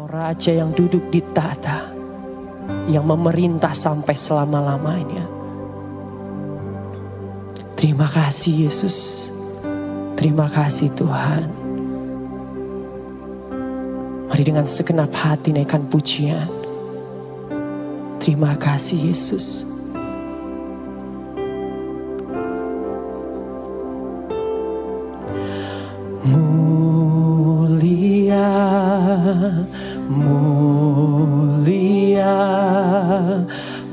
Raja yang duduk di tahta, yang memerintah sampai selama-lamanya. Terima kasih Yesus. Terima kasih Tuhan. Mari dengan segenap hati naikkan pujian. Terima kasih Yesus. Mulia, mulia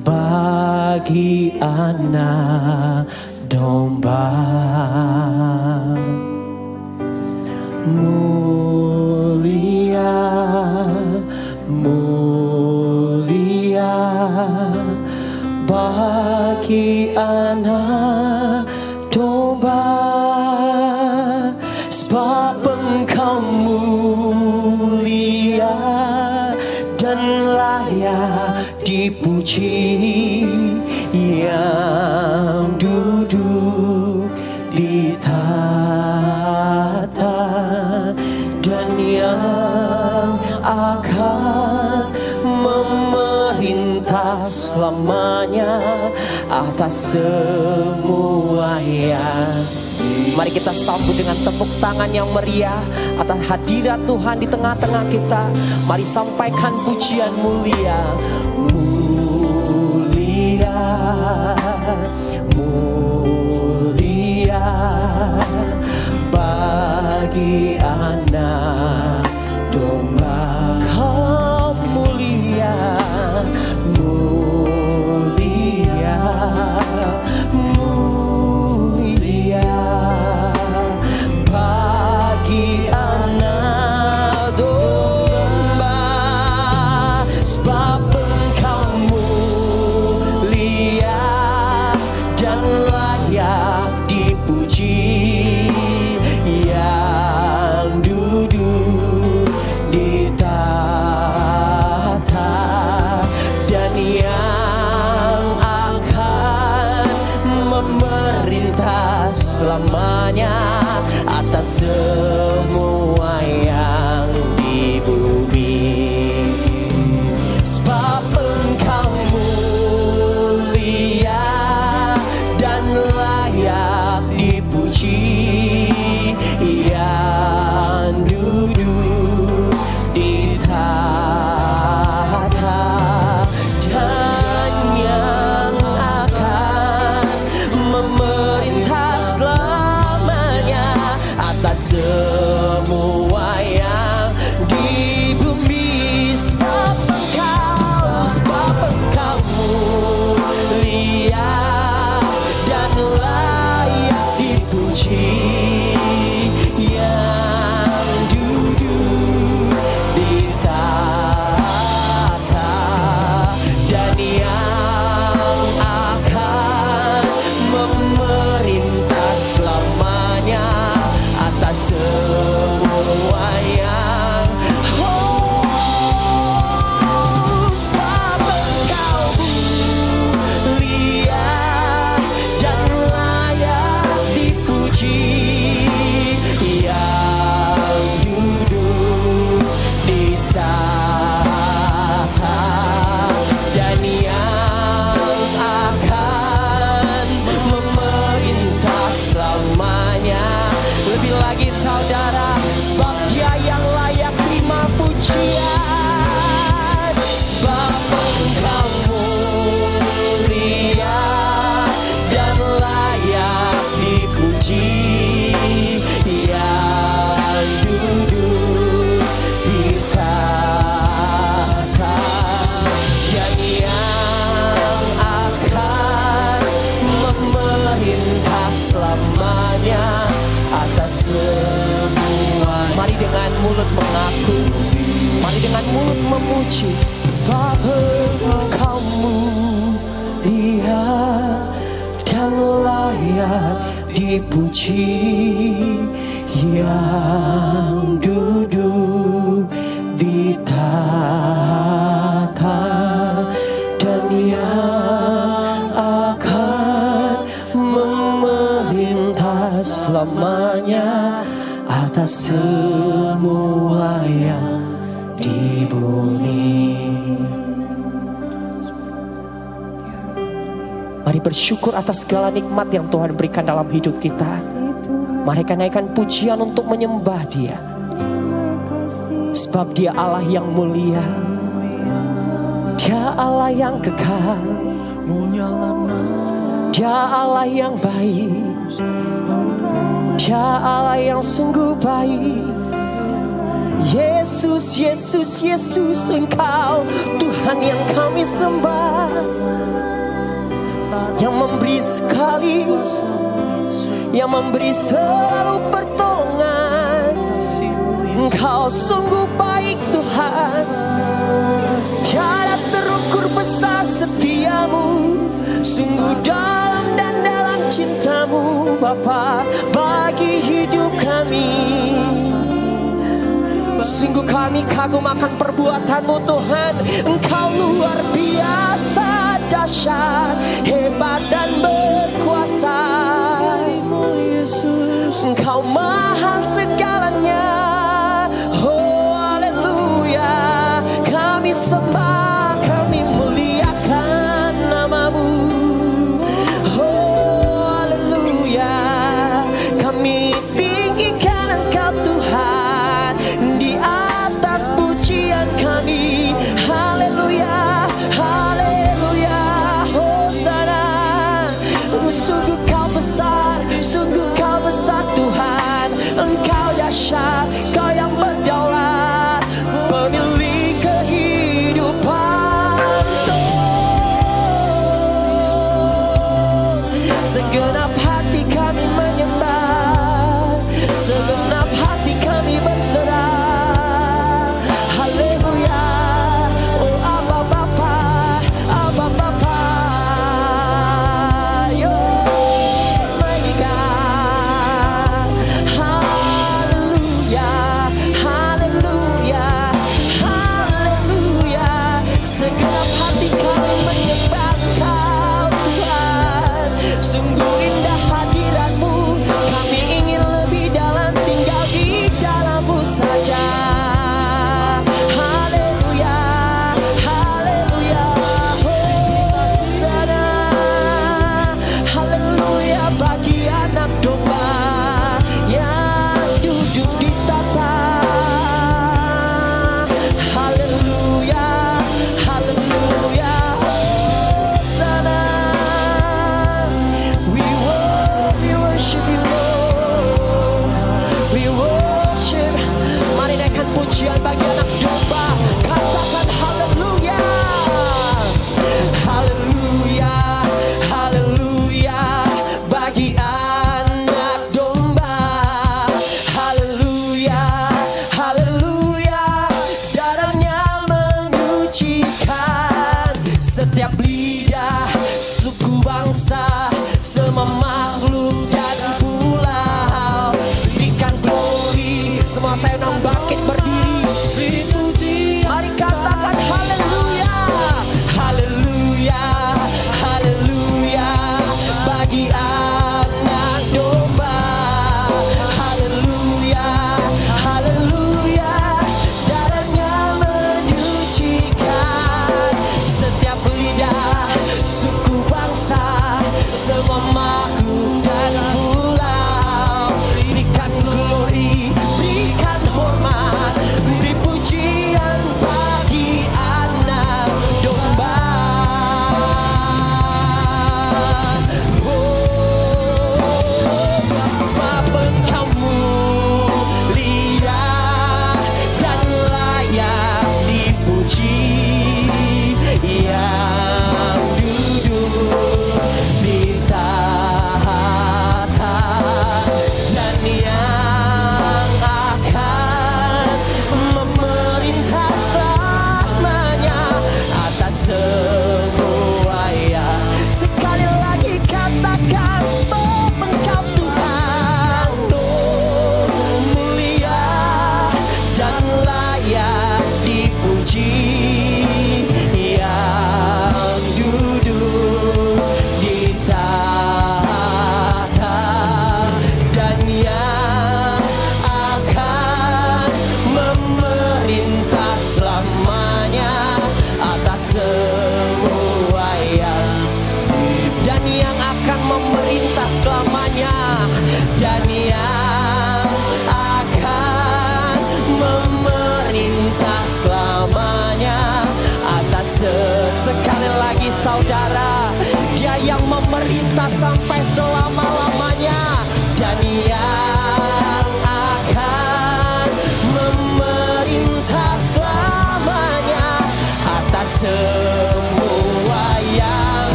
bagi anak domba. Mulia, mulia bagi anak domba. Sebab Engkau mulia dan layak dipuji, yang duduk di tahta dan yang akan memerintah selamanya atas semua yang. Mari kita sambut dengan tepuk tangan yang meriah atas hadirat Tuhan di tengah-tengah kita. Mari sampaikan pujian mulia. Mulia, mulia bagi anak domba. Kau mulia, mulia, mulia bagi anak domba. Sebab Engkau mulia dan layak dipuji, yang duduk di tahta dan yang akan memerintah selamanya atas semua yang di bumi. Sebab Engkau mulia dan layak dipuji, yang duduk di tahta dan yang akan memerintah selamanya atas semua yang di bumi. Sebab Engkau mulia dan layak dipuji, yang duduk di tahta dan yang akan memerintah selamanya atas semua yang. Sebab Engkau mulia dan layak dipuji, yang duduk di tahta dan yang akan memerintah selamanya. Lebih lagi saudara, sebab Dia yang layak terima pujian. Sebab Engkau mulia dan layak dipuji, yang duduk di tahta dan yang akan memerintah selamanya atas semua. Mari dengan mulut mengaku, mari dengan mulut memuji. Sebab Engkau mulia dan layak dipuji, yang duduk di tahta dan yang akan memerintah selamanya atas semua yang di bumi. Mari bersyukur atas segala nikmat yang Tuhan berikan dalam hidup kita. Mari naikkan pujian untuk menyembah Dia. Sebab Dia Allah yang mulia, Dia Allah yang kekal, Dia Allah yang baik, Dia Allah yang sungguh baik. Yesus, Yesus, Yesus, Engkau Tuhan yang kami sembah, yang memberi sekali, yang memberi selalu pertolongan. Engkau sungguh baik Tuhan, tiada terukur besar setiamu, sungguh dalam dan dalam cintamu Bapa bagi hidup kami. Sungguh kami kagum akan perbuatanmu Tuhan. Engkau luar biasa, dahsyat, hebat dan berkuasa. Engkau maha segalanya. Oh haleluya, kami sembah, kami muliakan namamu. Oh haleluya, kami tinggikan Engkau Tuhan di atas pujian kami. Haleluya, haleluya, hosana. Sungguh kau besar, sungguh kau besar Tuhan. Engkau dahsyat, kau yang berdaulat, pemilik kehidupan. Segenap hati kami menyembah, segenap hati kami berserah. Haleluya, oh Abba Bapa, Abba Bapa, yo mighty God. Haleluya, haleluya, haleluya. Segenap hati kami menyembah Engkau Tuhan. Sungguh indah hadirat-Mu, kami ingin lebih dalam tinggal di dalam-Mu saja. Haleluya, haleluya, hosana. Haleluya bagi anak domba yang duduk di tata. Haleluya, haleluya, hosana. We worship you Lord, we worship. Mari naikkan pujian bagi anak domba, katakan haleluya, haleluya, haleluya bagi anak domba. Haleluya, haleluya, darahnya menyucikan setiap lidah, suku, bangsa, semua makhluk dan pulau. Berikan glory, semua sayap bangkit berdiri. Beri puji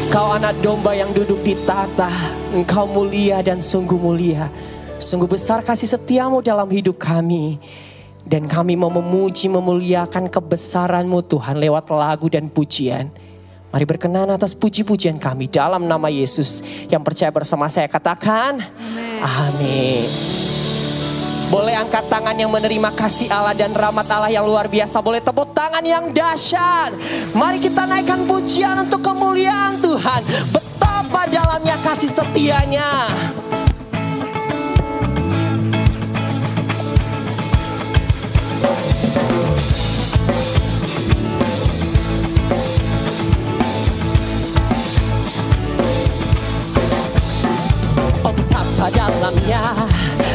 Kau anak domba yang duduk di tahta, Engkau mulia dan sungguh mulia. Sungguh besar kasih setiamu dalam hidup kami. Dan kami mau memuji, memuliakan kebesaran-Mu Tuhan lewat lagu dan pujian. Mari berkenan atas puji-pujian kami dalam nama Yesus. Yang percaya bersama saya katakan, amin. Boleh angkat tangan yang menerima kasih Allah dan rahmat Allah yang luar biasa. Boleh tepuk tangan yang dahsyat. Mari kita naikkan pujian untuk kemuliaan Tuhan. Betapa dalamnya kasih setianya. Oh, betapa dalamnya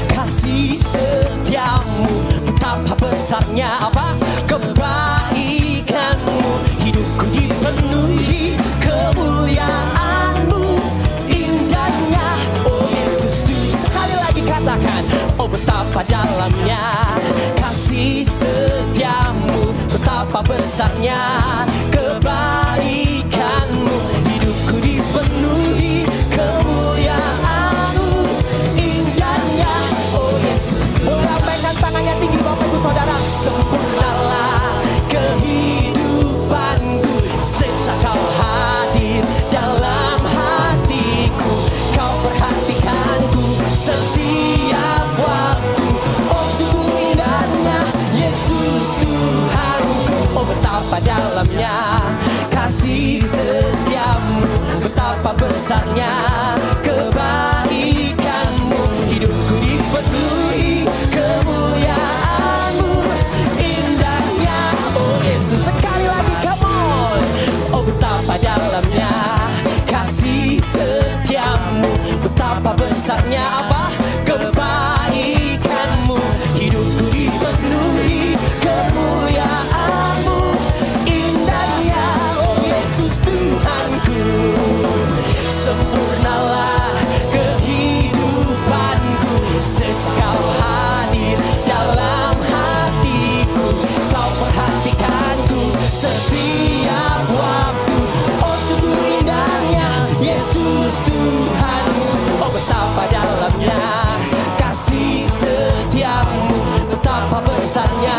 kasih setiamu, betapa besarnya apa kebaikanmu. Hidupku dipenuhi kemuliaanmu, indahnya oh Yesus Tuhan. Sekali lagi katakan, oh betapa dalamnya kasih setiamu, betapa besarnya kebaikanmu. Hidupku dipenuhi kemuliaanmu, indahnya oh Yesus. Lambaikan tangannya tinggi Bapak Ibu Saudara. Sempurnalah kehidupanku sejak Kau hadir dalam hatiku. Kau perhatikanku setiap waktu. Oh sungguh indahnya Yesus Tuhanku. Oh betapa dalamnya kasih setiamu, betapa besarnya kebaikanmu. Hidupku dipenuhi kemuliaanmu, indahnya oh Yesus. Sekali lagi come on. Oh betapa dalamnya kasih setiamu, betapa besarnya apa kebaikanmu. Hidupku dipenuhi kemuliaanmu, indahnya oh Yesus Tuhanku. Sempurnalah kehidupanku sejak Kau hadir dalam hatiku. Kau perhatikanku setiap waktu. Oh sungguh indahnya Yesus Tuhanku. Oh betapa dalamnya kasih setiamu, betapa besarnya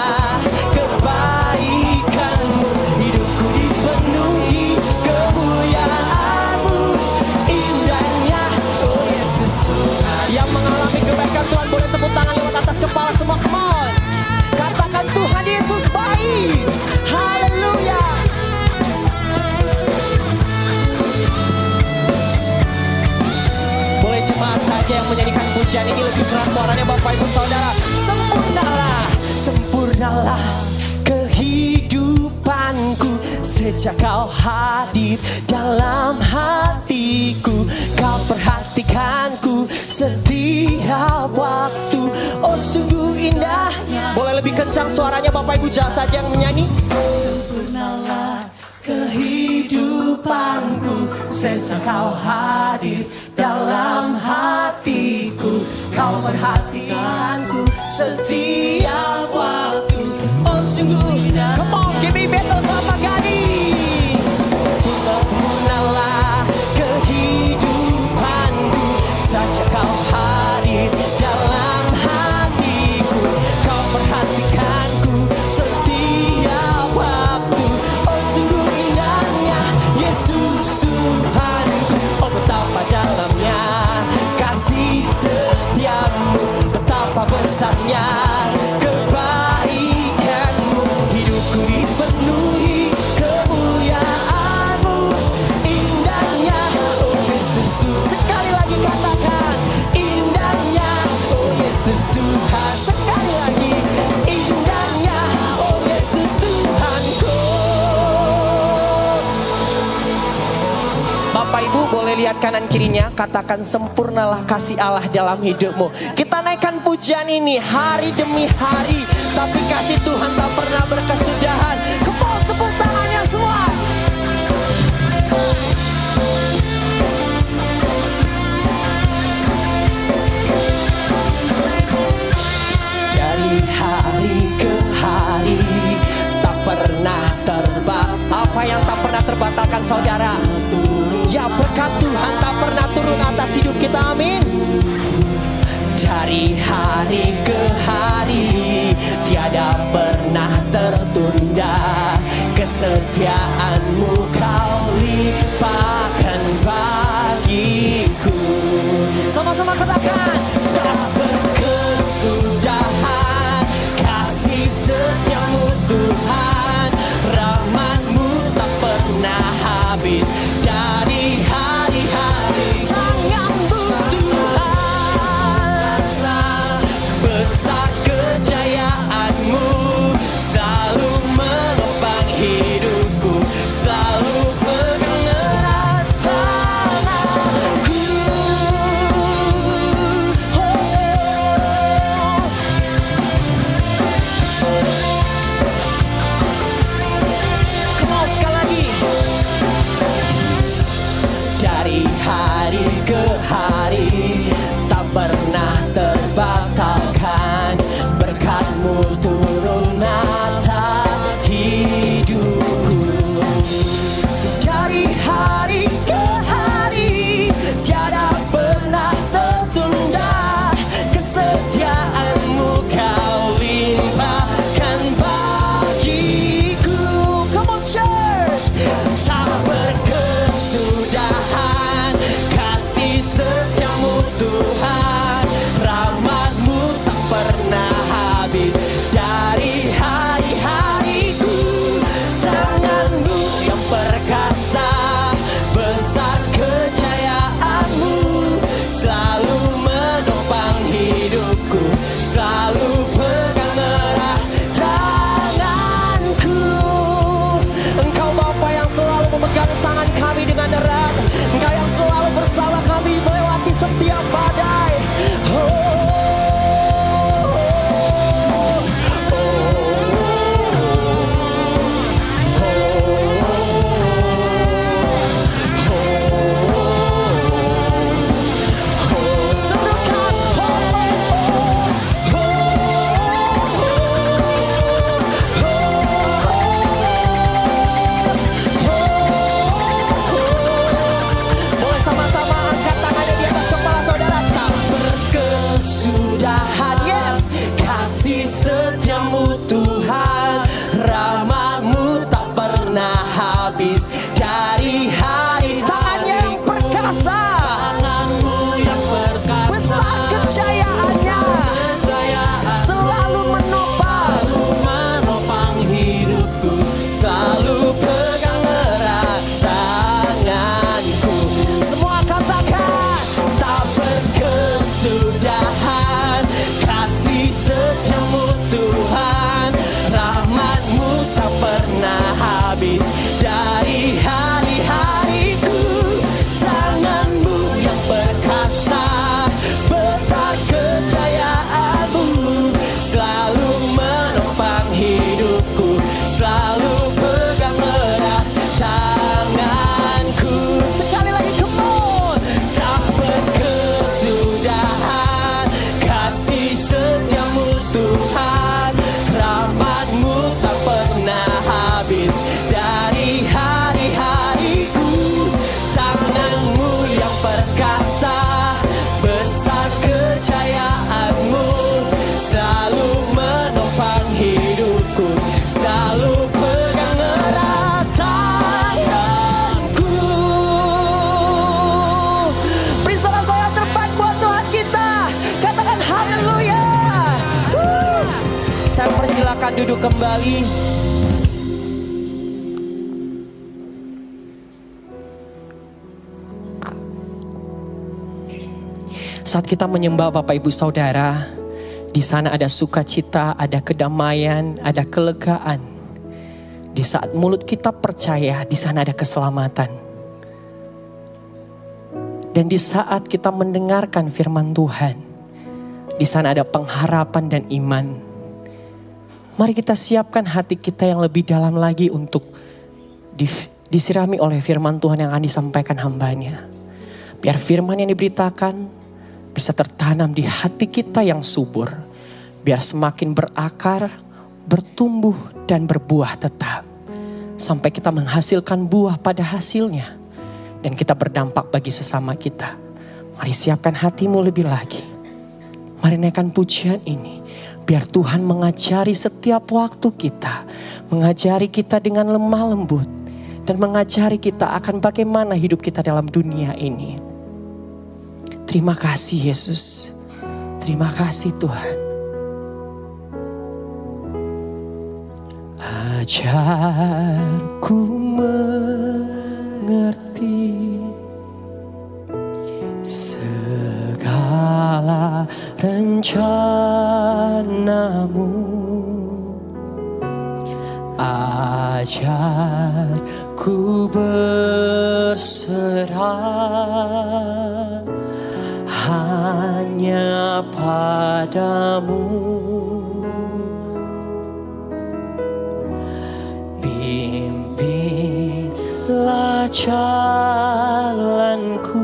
kebaikanmu. Hidupku dipenuhi kemuliaanmu, indahnya oh Yesus. Yang mengalami kebaikan Tuhan boleh tepuk tangan lewat atas kepala semua. Come on. Katakan Tuhan Yesus baik. Haleluya. Boleh jemaat saja yang menyanyikan pujian ini lebih keras suaranya Bapak Ibu Saudara. Sempurnalah, sempurnalah kehidupanku sejak Kau hadir dalam hatiku. Kau perhatikanku setiap waktu. Oh sungguh indahnya. Boleh lebih kencang suaranya Bapak Ibu saja yang menyanyi. Sempurnalah kehidupanku sejak Kau hadir dalam hatiku. Kau perhatikanku setiap waktu. Oh sungguh indah. Come on, give me better sama Gani. Sempurnalah kehidupanku sejak Kau hadir dalam hatiku. Kau perhatikanku setiap waktu. Oh sungguh indahnya Yesus Tuhanku. Oh betapa dalamnya kasih setiamu, betapa besarnya kebaikanmu. Hidupku dipenuhi kemuliaanmu, indahnya oh Yesus Tuhan. Sekali lagi katakan indahnya oh Yesus Tuhan. Sekali lagi indahnya oh Yesus Tuhanku. Bapak Ibu boleh lihat kanan kirinya. Katakan sempurnalah kasih Allah dalam hidupmu. Kita naikkan pujian ini hari demi hari. Tapi kasih Tuhan tak pernah berkesudahan. Tepuk tangannya semua. Dari hari ke hari tak pernah terbatas. Apa yang tak pernah terbatalkan saudara? Ya, berkat Tuhan tak pernah turun atas hidup kita, amin. Dari hari ke hari tiada pernah tertunda, kesetiaanmu kau limpahkan bagiku. Sama-sama katakan, tak berkesudahan kasih setiamu Tuhan, rahmat-Mu tak pernah habis. Dari hari-hari tangan-Mu Tuhan, besar kejayaan-Mu selalu menopang hidupku, selalu pegang erat tanganku. Come on, sekali lagi. Dari hari ke hari tak pernah terbatalkan, berkat-Mu turun atas hidupku. Dari hari ke hari tiada pernah tertunda, kesetiaan-Mu kau limpahkan bagiku. Come on church. Tak berkesudahan kasih setiamu Tuhan, rahmat-Mu tak pernah habis. Dari hari-hariku tangan-Mu yang perkasa, besar kejayaan-Mu selalu menopang hidupku, selalu pegang erat tanganku. Engkau Bapa yang selalu memegang tangan kami dengan erat, Engkau yang selalu bersama kami melewati setiap badai. Boleh sama-sama angkat tangannya di atas kepala saudara. Tak berkesudahan, yes, kasih setiamu Tuhan, rahmat-Mu tak pernah habis. Dari hari tangannya yang perkasa, tangan-Mu yang perkasa, besar kejayaannya selalu menopang hidupku, selalu pegang erat tanganku. Semua katakan, tak berkesudahan kasih setiamu Tuhan, rahmat-Mu tak pernah habis. Dari hari-hariku tangan-Mu yang perkasa, besar kejayaan-Mu selalu menopang hidupku, selalu pegang erat tanganku. Sekali lagi, come on. Tak berkesudahan kasih setiamu Tuhan, rahmat-Mu tak pernah habis. Dari hari-hariku tangan-Mu yang perkasa, besar kejayaan-Mu selalu menopang hidupku, selalu pegang erat tanganku. Beri sorak-sorai yang terbaik buat Tuhan kita. Katakan haleluya. Saya persilakan duduk kembali. Saat kita menyembah Bapak Ibu Saudara, di sana ada sukacita, ada kedamaian, ada kelegaan. Di saat mulut kita percaya, di sana ada keselamatan. Dan di saat kita mendengarkan firman Tuhan, di sana ada pengharapan dan iman. Mari kita siapkan hati kita yang lebih dalam lagi untuk disirami oleh firman Tuhan yang akan disampaikan hamba-Nya. Biar firman yang diberitakan bisa tertanam di hati kita yang subur. Biar semakin berakar, bertumbuh dan berbuah tetap. Sampai kita menghasilkan buah pada hasilnya. dan kita berdampak bagi sesama kita. Mari siapkan hatimu lebih lagi. Mari naikkan pujian ini. Biar Tuhan mengajari setiap waktu kita. Mengajari kita dengan lemah lembut. Dan mengajari kita akan bagaimana hidup kita dalam dunia ini. Terima kasih Yesus. Terima kasih Tuhan. Ajarku mengerti segala rencanamu. Ajarku berserah hanya padamu. Pimpinlah jalanku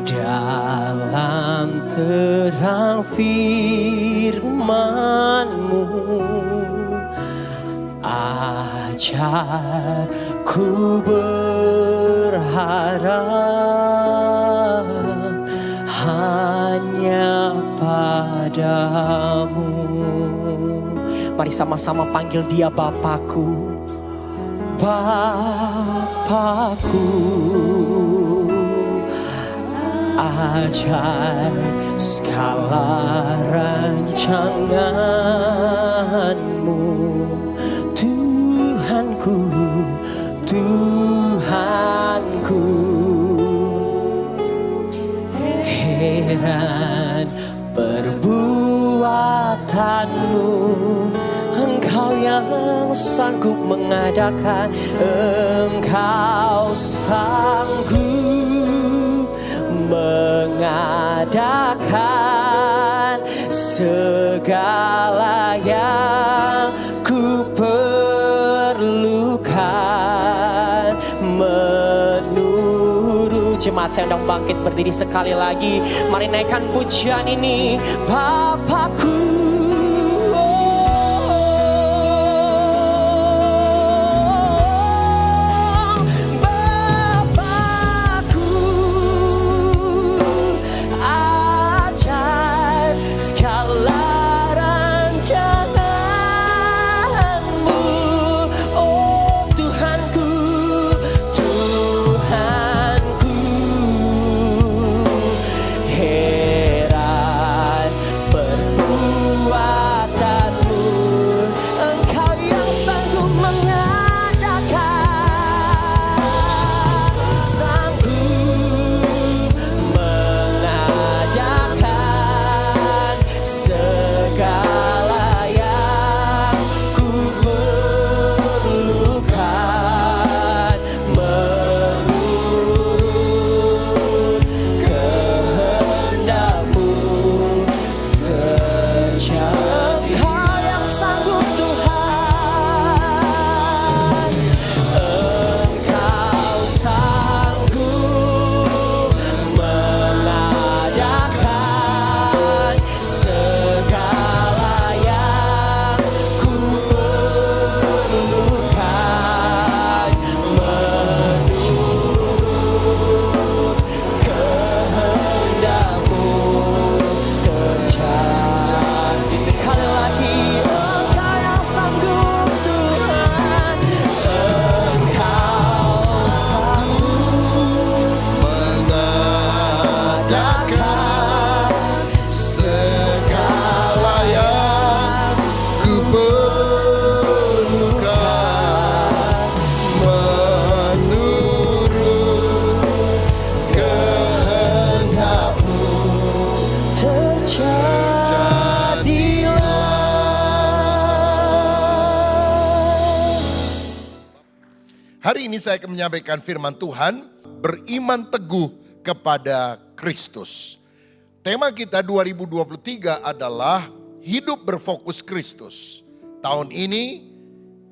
dalam terang firman-Mu. Ajarku berharap hanya padamu. Mari sama-sama panggil Dia Bapakku. Bapakku, ajar segala rancangan-Mu. Tuhanku, Tuhanku, heran perbuatan-Mu. Engkau yang sanggup mengadakan, Engkau sanggup mengadakan segala yang ku perlukan. Menurut jemaat, saya undang bangkit berdiri sekali lagi. Mari naikkan pujian ini. Bapakku, Hari ini saya akan menyampaikan firman Tuhan, beriman teguh kepada Kristus. Tema kita 2023 adalah hidup berfokus Kristus. Tahun ini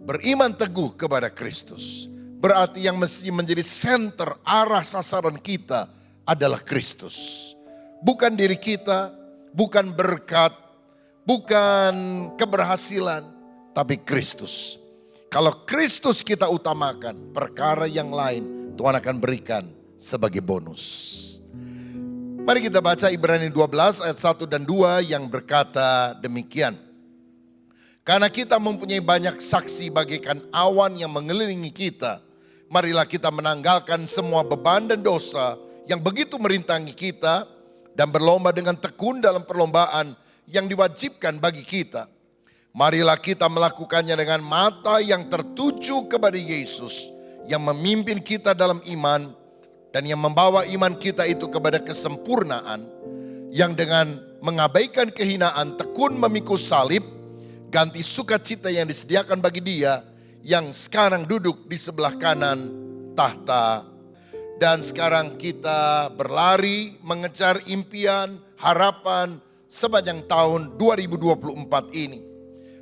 beriman teguh kepada Kristus. Berarti yang mesti menjadi center arah sasaran kita adalah Kristus. Bukan diri kita, bukan berkat, bukan keberhasilan, tapi Kristus. Kalau Kristus kita utamakan, perkara yang lain Tuhan akan berikan sebagai bonus. Mari kita baca Ibrani 12 ayat 1 dan 2 yang berkata demikian. Karena kita mempunyai banyak saksi bagaikan awan yang mengelilingi kita, marilah kita menanggalkan semua beban dan dosa yang begitu merintangi kita dan berlomba dengan tekun dalam perlombaan yang diwajibkan bagi kita. Marilah kita melakukannya dengan mata yang tertuju kepada Yesus yang memimpin kita dalam iman dan yang membawa iman kita itu kepada kesempurnaan, yang dengan mengabaikan kehinaan tekun memikul salib, ganti sukacita yang disediakan bagi Dia yang sekarang duduk di sebelah kanan tahta. Dan sekarang kita berlari mengejar impian, harapan sepanjang tahun 2024 ini.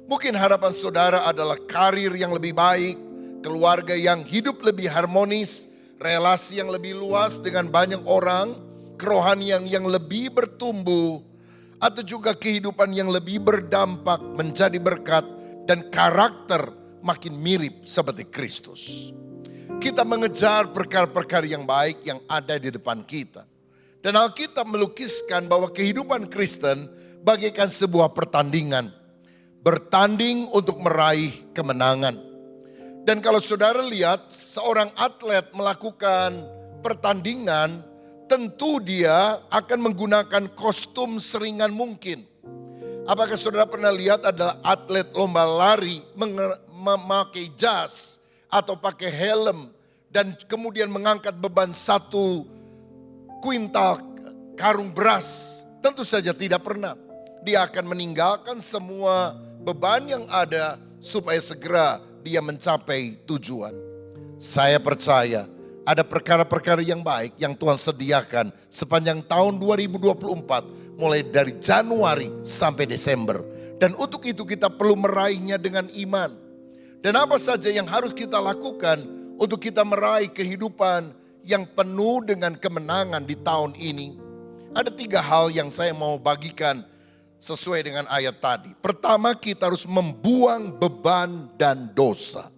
Mungkin harapan saudara adalah karir yang lebih baik, keluarga yang hidup lebih harmonis, relasi yang lebih luas dengan banyak orang, kerohanian yang lebih bertumbuh, atau juga kehidupan yang lebih berdampak menjadi berkat dan karakter makin mirip seperti Kristus. Kita mengejar perkara-perkara yang baik yang ada di depan kita. Dan Alkitab melukiskan bahwa kehidupan Kristen bagaikan sebuah pertandingan. Bertanding untuk meraih kemenangan. Dan kalau saudara lihat seorang atlet melakukan pertandingan, tentu dia akan menggunakan kostum seringan mungkin. Apakah saudara pernah lihat ada atlet lomba lari memakai jas atau pakai helm dan kemudian mengangkat beban 1 kuintal karung beras? Tentu saja tidak pernah. Dia akan meninggalkan semua beban yang ada supaya segera dia mencapai tujuan. Saya percaya ada perkara-perkara yang baik yang Tuhan sediakan sepanjang tahun 2024 mulai dari Januari sampai Desember. Dan untuk itu kita perlu meraihnya dengan iman. Dan apa saja yang harus kita lakukan untuk kita meraih kehidupan yang penuh dengan kemenangan di tahun ini? Ada 3 hal yang saya mau bagikan sesuai dengan ayat tadi. Pertama, kita harus membuang beban dan dosa.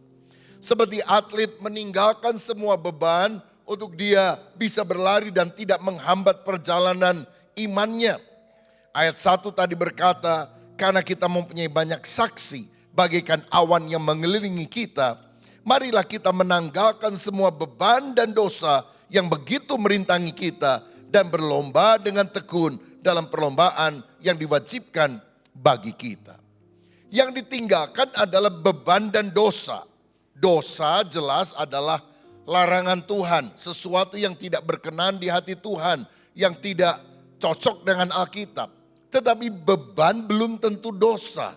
Seperti atlet meninggalkan semua beban untuk dia bisa berlari dan tidak menghambat perjalanan imannya. Ayat 1 tadi berkata, karena kita mempunyai banyak saksi bagaikan awan yang mengelilingi kita, marilah kita menanggalkan semua beban dan dosa yang begitu merintangi kita dan berlomba dengan tekun dalam perlombaan yang diwajibkan bagi kita. Yang ditinggalkan adalah beban dan dosa. Dosa jelas adalah larangan Tuhan, sesuatu yang tidak berkenan di hati Tuhan, yang tidak cocok dengan Alkitab. Tetapi beban belum tentu dosa.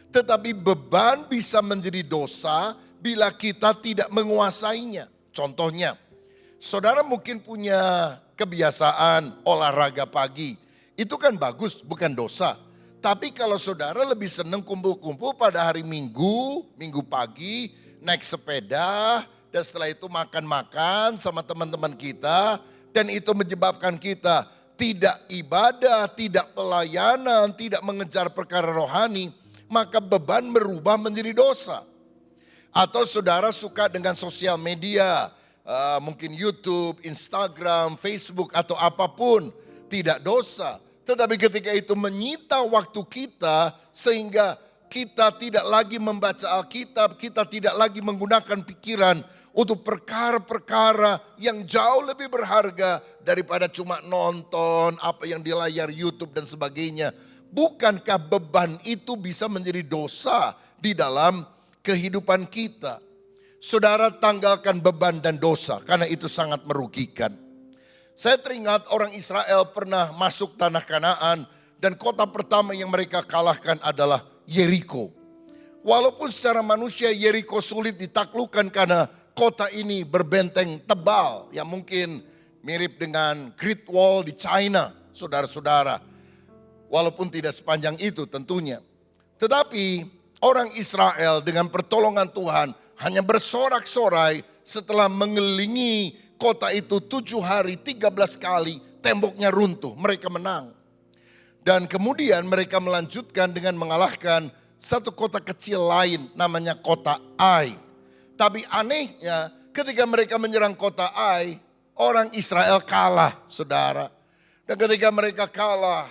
Tetapi beban bisa menjadi dosa bila kita tidak menguasainya. Contohnya, saudara mungkin punya kebiasaan olahraga pagi. Itu kan bagus, bukan dosa. Tapi kalau saudara lebih senang kumpul-kumpul pada hari Minggu, Minggu pagi, naik sepeda, dan setelah itu makan-makan sama teman-teman kita, dan itu menyebabkan kita tidak ibadah, tidak pelayanan, tidak mengejar perkara rohani, maka beban berubah menjadi dosa. Atau saudara suka dengan sosial media, mungkin YouTube, Instagram, Facebook, atau apapun, tidak dosa. Tetapi ketika itu menyita waktu kita sehingga kita tidak lagi membaca Alkitab, kita tidak lagi menggunakan pikiran untuk perkara-perkara yang jauh lebih berharga daripada cuma nonton apa yang di layar YouTube dan sebagainya. Bukankah beban itu bisa menjadi dosa di dalam kehidupan kita? Saudara, tanggalkan beban dan dosa karena itu sangat merugikan. Saya teringat orang Israel pernah masuk tanah Kanaan dan kota pertama yang mereka kalahkan adalah Yeriko. Walaupun secara manusia Yeriko sulit ditaklukkan karena kota ini berbenteng tebal yang mungkin mirip dengan Great Wall di China, saudara-saudara. Walaupun tidak sepanjang itu tentunya. Tetapi orang Israel dengan pertolongan Tuhan hanya bersorak-sorai setelah mengelilingi kota itu 7 hari 13 kali, temboknya runtuh, mereka menang. Dan kemudian mereka melanjutkan dengan mengalahkan satu kota kecil lain namanya kota Ai. Tapi anehnya ketika mereka menyerang kota Ai, orang Israel kalah, saudara. Dan ketika mereka kalah,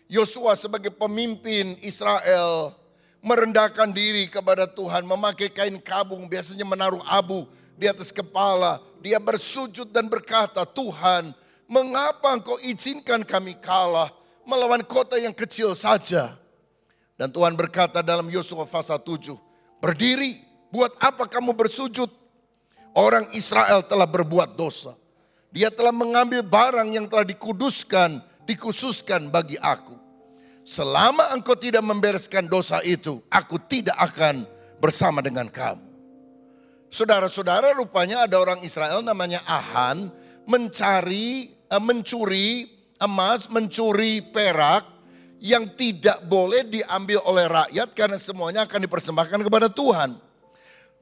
Yosua sebagai pemimpin Israel merendahkan diri kepada Tuhan, memakai kain kabung, biasanya menaruh abu di atas kepala. Dia bersujud dan berkata, Tuhan, mengapa Engkau izinkan kami kalah melawan kota yang kecil saja? Dan Tuhan berkata dalam Yosua pasal 7, berdiri, buat apa kamu bersujud? Orang Israel telah berbuat dosa. Dia telah mengambil barang yang telah dikhususkan bagi aku. Selama engkau tidak membereskan dosa itu, aku tidak akan bersama dengan kamu. Saudara-saudara, rupanya ada orang Israel namanya Ahan mencuri emas, mencuri perak yang tidak boleh diambil oleh rakyat karena semuanya akan dipersembahkan kepada Tuhan.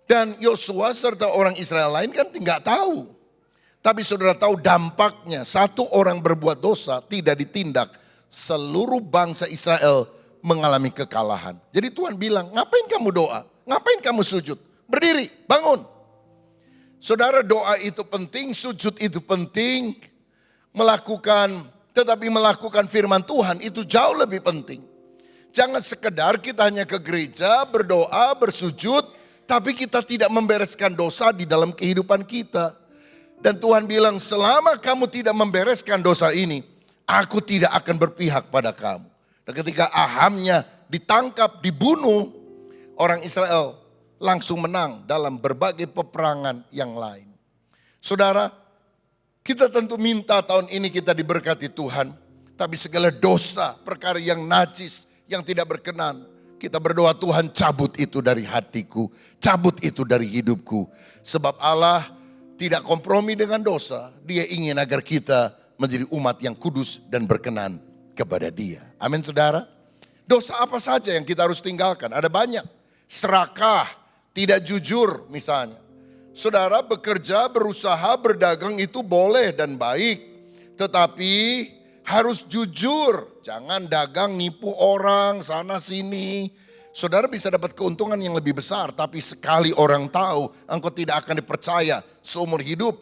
Dan Yosua serta orang Israel lain kan tidak tahu. Tapi saudara tahu dampaknya, satu orang berbuat dosa tidak ditindak, seluruh bangsa Israel mengalami kekalahan. Jadi Tuhan bilang, ngapain kamu doa? Ngapain kamu sujud? Berdiri, bangun. Saudara, doa itu penting, sujud itu penting, tetapi melakukan firman Tuhan itu jauh lebih penting. Jangan sekedar kita hanya ke gereja, berdoa, bersujud, tapi kita tidak membereskan dosa di dalam kehidupan kita. Dan Tuhan bilang, selama kamu tidak membereskan dosa ini, aku tidak akan berpihak pada kamu. Dan ketika Ahamnya ditangkap, dibunuh, orang Israel langsung menang dalam berbagai peperangan yang lain. Saudara, kita tentu minta tahun ini kita diberkati Tuhan. Tapi segala dosa, perkara yang najis, yang tidak berkenan, kita berdoa, Tuhan cabut itu dari hatiku, cabut itu dari hidupku. Sebab Allah tidak kompromi dengan dosa. Dia ingin agar kita menjadi umat yang kudus dan berkenan kepada Dia. Amin, saudara. Dosa apa saja yang kita harus tinggalkan? Ada banyak. Serakah, tidak jujur misalnya. Saudara, bekerja, berusaha, berdagang itu boleh dan baik. Tetapi harus jujur. Jangan dagang nipu orang sana sini. Saudara bisa dapat keuntungan yang lebih besar. Tapi sekali orang tahu, engkau tidak akan dipercaya seumur hidup.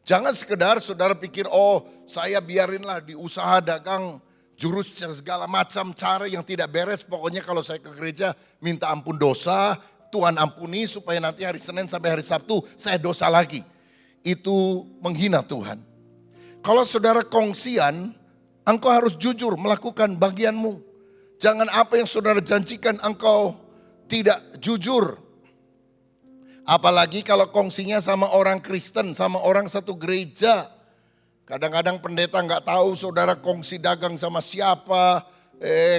Jangan sekedar saudara pikir, oh saya biarinlah di usaha dagang jurus segala macam cara yang tidak beres. Pokoknya kalau saya ke gereja minta ampun dosa, Tuhan ampuni supaya nanti hari Senin sampai hari Sabtu saya dosa lagi. Itu menghina Tuhan. Kalau saudara kongsian, engkau harus jujur melakukan bagianmu. Jangan apa yang saudara janjikan engkau tidak jujur. Apalagi kalau kongsinya sama orang Kristen, sama orang satu gereja. Kadang-kadang pendeta nggak tahu saudara kongsi dagang sama siapa,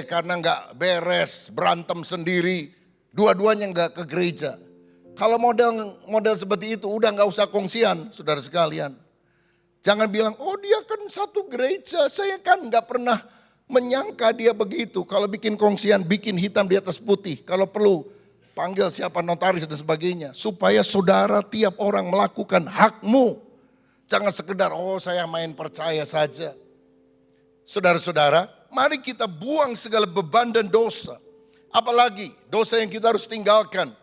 karena nggak beres, berantem sendiri. Dua-duanya nggak ke gereja. Kalau model seperti itu udah nggak usah kongsian, saudara sekalian. Jangan bilang, oh dia kan satu gereja, saya kan nggak pernah menyangka dia begitu. Kalau bikin kongsian, bikin hitam di atas putih. Kalau perlu, panggil siapa notaris dan sebagainya. Supaya saudara tiap orang melakukan hakmu. Jangan sekedar, oh saya main percaya saja. Saudara-saudara, mari kita buang segala beban dan dosa. Apalagi dosa yang kita harus tinggalkan.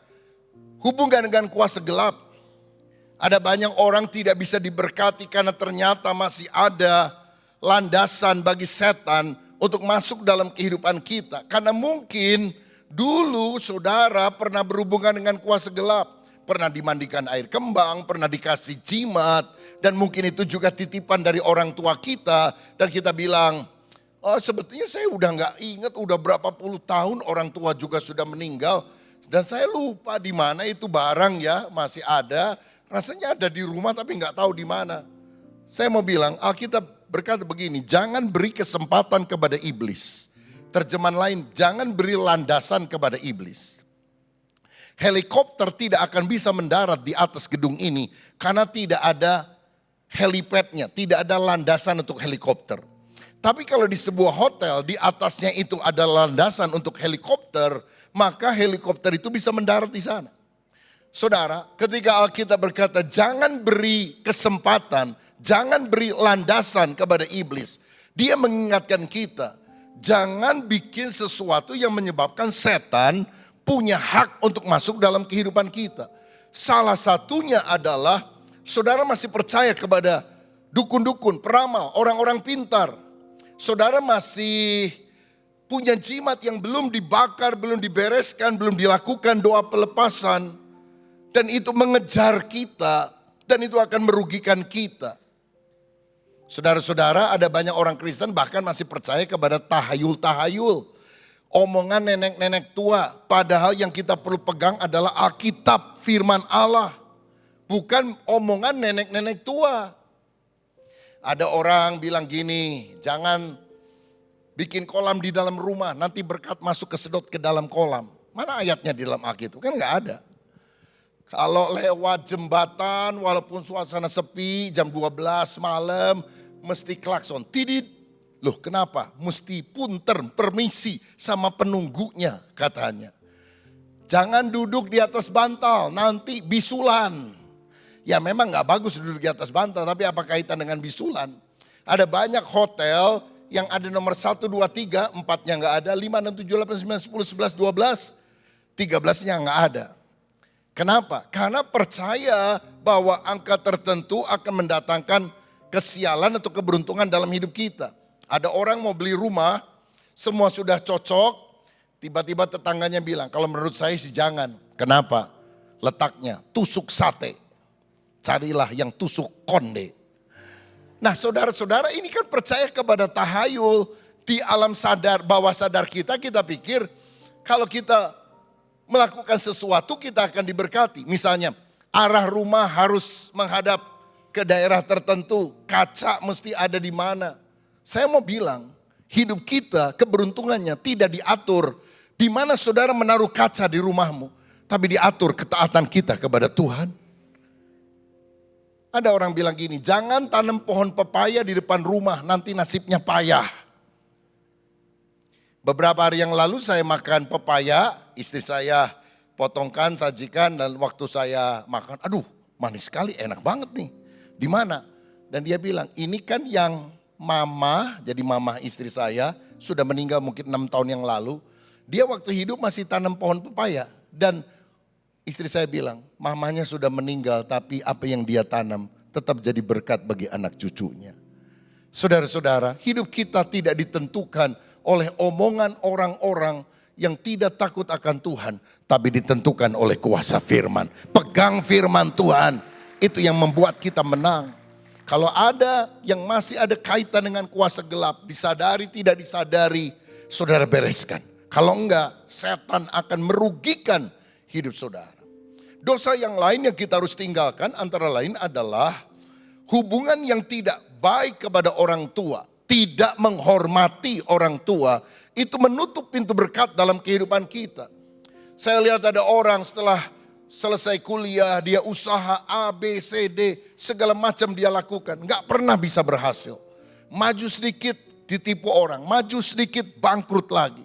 Hubungan dengan kuasa gelap. Ada banyak orang tidak bisa diberkati karena ternyata masih ada landasan bagi setan untuk masuk dalam kehidupan kita. Karena mungkin dulu saudara pernah berhubungan dengan kuasa gelap. Pernah dimandikan air kembang, pernah dikasih jimat. Dan mungkin itu juga titipan dari orang tua kita. Dan kita bilang, oh sebetulnya saya udah gak ingat, udah berapa puluh tahun orang tua juga sudah meninggal. Dan saya lupa di mana itu barang ya, masih ada. Rasanya ada di rumah tapi gak tahu di mana. Saya mau bilang, Alkitab berkata begini, jangan beri kesempatan kepada iblis. Terjemahan lain, jangan beri landasan kepada iblis. Helikopter tidak akan bisa mendarat di atas gedung ini karena tidak ada helipadnya, tidak ada landasan untuk helikopter. Tapi kalau di sebuah hotel, di atasnya itu ada landasan untuk helikopter, maka helikopter itu bisa mendarat di sana. Saudara, ketika Alkitab berkata jangan beri kesempatan, jangan beri landasan kepada iblis. Dia mengingatkan kita, Jangan bikin sesuatu yang menyebabkan setan punya hak untuk masuk dalam kehidupan kita. Salah satunya adalah saudara masih percaya kepada dukun-dukun, peramal, orang-orang pintar. Saudara masih punya jimat yang belum dibakar, belum dibereskan, belum dilakukan doa pelepasan. Dan itu mengejar kita dan itu akan merugikan kita. Saudara-saudara, ada banyak orang Kristen bahkan masih percaya kepada tahayul-tahayul. Omongan nenek-nenek tua, padahal yang kita perlu pegang adalah Alkitab, firman Allah. Bukan omongan nenek-nenek tua. Ada orang bilang gini, jangan bikin kolam di dalam rumah, nanti berkat masuk kesedot ke dalam kolam. Mana ayatnya di dalam Alkitab? Kan gak ada. Kalau lewat jembatan, walaupun suasana sepi, jam 12 malam, mesti klakson. Tidit. Loh kenapa? Mesti punter, permisi sama penunggunya katanya. Jangan duduk di atas bantal, nanti bisulan. Ya memang gak bagus duduk di atas bantal, tapi apa kaitan dengan bisulan? Ada banyak hotel yang ada nomor 1, 2, 3, 4-nya gak ada, 5, 6, 7, 8, 9, 10, 11, 12, 13-nya gak ada. Kenapa? Karena percaya bahwa angka tertentu akan mendatangkan kesialan atau keberuntungan dalam hidup kita. Ada orang mau beli rumah, semua sudah cocok, tiba-tiba tetangganya bilang, kalau menurut saya sih jangan. Kenapa? Letaknya tusuk sate, carilah yang tusuk konde. Nah saudara-saudara ini kan percaya kepada tahayul di alam sadar, bawah sadar kita pikir kalau kita melakukan sesuatu kita akan diberkati. Misalnya arah rumah harus menghadap ke daerah tertentu, kaca mesti ada di mana. Saya mau bilang hidup kita keberuntungannya tidak diatur di mana saudara menaruh kaca di rumahmu, tapi diatur ketaatan kita kepada Tuhan. Ada orang bilang gini, jangan tanam pohon pepaya di depan rumah, nanti nasibnya payah. Beberapa hari yang lalu saya makan pepaya, istri saya potongkan, sajikan, dan waktu saya makan, aduh manis sekali, enak banget nih. Di mana? Dan dia bilang, ini kan yang mama, jadi mama istri saya, sudah meninggal mungkin 6 tahun yang lalu. Dia waktu hidup masih tanam pohon pepaya. Dan istri saya bilang, mamanya sudah meninggal, tapi apa yang dia tanam tetap jadi berkat bagi anak cucunya. Saudara-saudara, hidup kita tidak ditentukan oleh omongan orang-orang yang tidak takut akan Tuhan, tapi ditentukan oleh kuasa firman. Pegang firman Tuhan, itu yang membuat kita menang. Kalau ada yang masih ada kaitan dengan kuasa gelap, disadari tidak disadari, saudara bereskan. Kalau enggak, setan akan merugikan hidup saudara. Dosa yang lain yang kita harus tinggalkan antara lain adalah hubungan yang tidak baik kepada orang tua. Tidak menghormati orang tua, itu menutup pintu berkat dalam kehidupan kita. Saya lihat ada orang setelah selesai kuliah, dia usaha A, B, C, D, segala macam dia lakukan. Nggak pernah bisa berhasil. Maju sedikit ditipu orang, maju sedikit bangkrut lagi.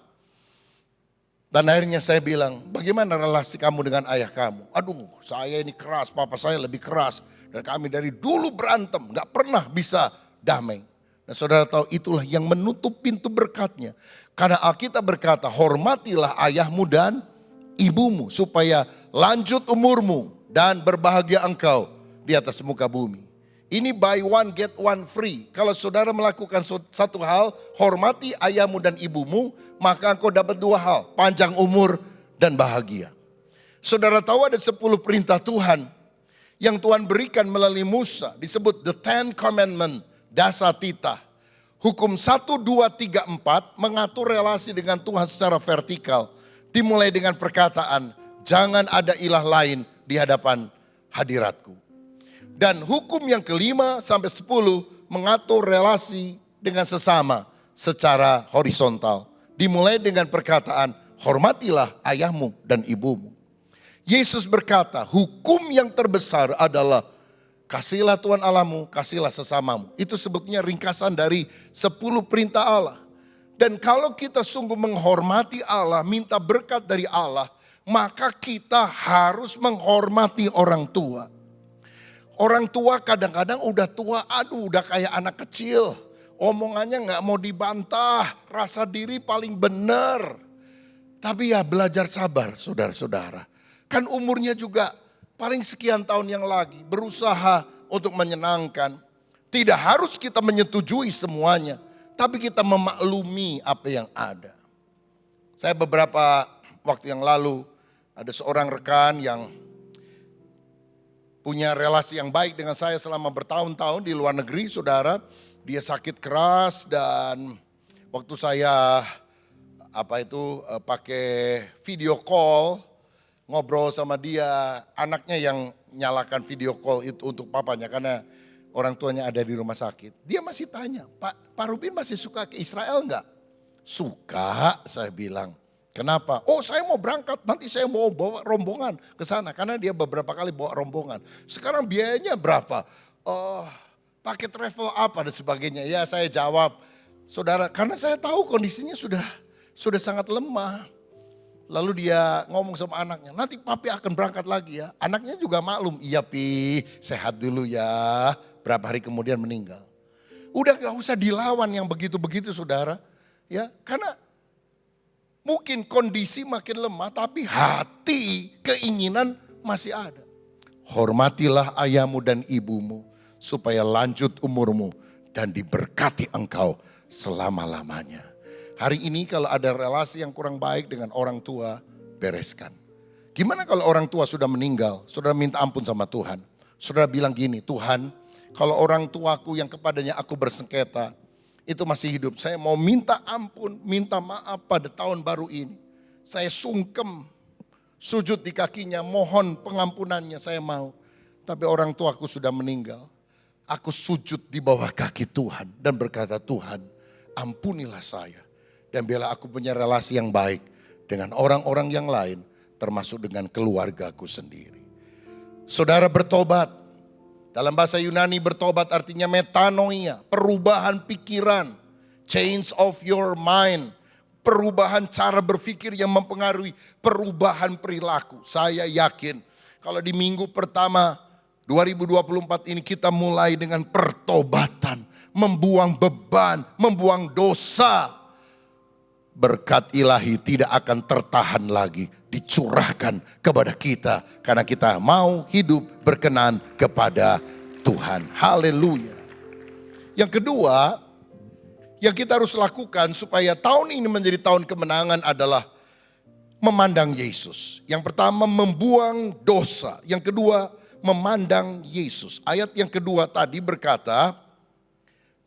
Dan akhirnya saya bilang, bagaimana relasi kamu dengan ayah kamu? Aduh, saya ini keras, papa saya lebih keras. Dan kami dari dulu berantem, nggak pernah bisa damai. Nah saudara tahu itulah yang menutup pintu berkatnya. Karena Alkitab berkata, hormatilah ayahmu dan ibumu supaya lanjut umurmu dan berbahagia engkau di atas muka bumi. Ini buy one get one free. Kalau saudara melakukan satu hal, hormati ayahmu dan ibumu, maka engkau dapat 2 hal, panjang umur dan bahagia. Saudara tahu ada 10 perintah Tuhan yang Tuhan berikan melalui Musa, disebut the 10 commandment. Dasatita. Hukum 1, 2, 3, 4 mengatur relasi dengan Tuhan secara vertikal. Dimulai dengan perkataan, jangan ada ilah lain di hadapan hadiratku. Dan hukum yang kelima sampai 10 mengatur relasi dengan sesama secara horizontal. Dimulai dengan perkataan, hormatilah ayahmu dan ibumu. Yesus berkata, hukum yang terbesar adalah kasihlah Tuhan Allahmu, kasihlah sesamamu. Itu sebetulnya ringkasan dari 10 perintah Allah. Dan kalau kita sungguh menghormati Allah, minta berkat dari Allah, maka kita harus menghormati orang tua. Orang tua kadang-kadang udah tua, aduh udah kayak anak kecil. Omongannya nggak mau dibantah, rasa diri paling benar. Tapi ya belajar sabar saudara-saudara. Kan umurnya juga paling sekian tahun yang lagi, berusaha untuk menyenangkan. Tidak harus kita menyetujui semuanya, tapi kita memaklumi apa yang ada. Saya beberapa waktu yang lalu ada seorang rekan yang punya relasi yang baik dengan saya selama bertahun-tahun di luar negeri, saudara. Dia sakit keras dan waktu saya pakai video call, ngobrol sama dia, anaknya yang nyalakan video call itu untuk papanya karena orang tuanya ada di rumah sakit. Dia masih tanya, Pak Rubin masih suka ke Israel enggak? Suka, saya bilang. Kenapa? Oh, saya mau berangkat, nanti saya mau bawa rombongan ke sana. Karena dia beberapa kali bawa rombongan. Sekarang biayanya berapa? Pakai travel apa dan sebagainya. Ya saya jawab, saudara, karena saya tahu kondisinya sudah sangat lemah. Lalu dia ngomong sama anaknya, nanti papi akan berangkat lagi ya. Anaknya juga maklum, iya pi, sehat dulu ya. Berapa hari kemudian meninggal. Udah gak usah dilawan yang begitu-begitu saudara. Ya, karena mungkin kondisi makin lemah tapi hati, keinginan masih ada. Hormatilah ayahmu dan ibumu supaya lanjut umurmu dan diberkati engkau selama-lamanya. Hari ini kalau ada relasi yang kurang baik dengan orang tua, bereskan. Gimana kalau orang tua sudah meninggal, saudara minta ampun sama Tuhan. Saudara bilang gini, Tuhan, kalau orang tuaku yang kepadanya aku bersengketa, itu masih hidup. Saya mau minta ampun, minta maaf pada tahun baru ini. Saya sungkem, sujud di kakinya, mohon pengampunannya, saya mau. Tapi orang tuaku sudah meninggal. Aku sujud di bawah kaki Tuhan dan berkata, Tuhan ampunilah saya. Dan biarlah aku punya relasi yang baik dengan orang-orang yang lain, termasuk dengan keluargaku sendiri. Saudara bertobat, dalam bahasa Yunani bertobat artinya metanoia, perubahan pikiran, change of your mind, perubahan cara berpikir yang mempengaruhi perubahan perilaku. Saya yakin kalau di minggu pertama 2024 ini kita mulai dengan pertobatan, membuang beban, membuang dosa. Berkat ilahi tidak akan tertahan lagi, dicurahkan kepada kita karena kita mau hidup berkenan kepada Tuhan. Haleluya. Yang kedua, yang kita harus lakukan supaya tahun ini menjadi tahun kemenangan adalah memandang Yesus. Yang pertama membuang dosa, yang kedua memandang Yesus. Ayat yang kedua tadi berkata,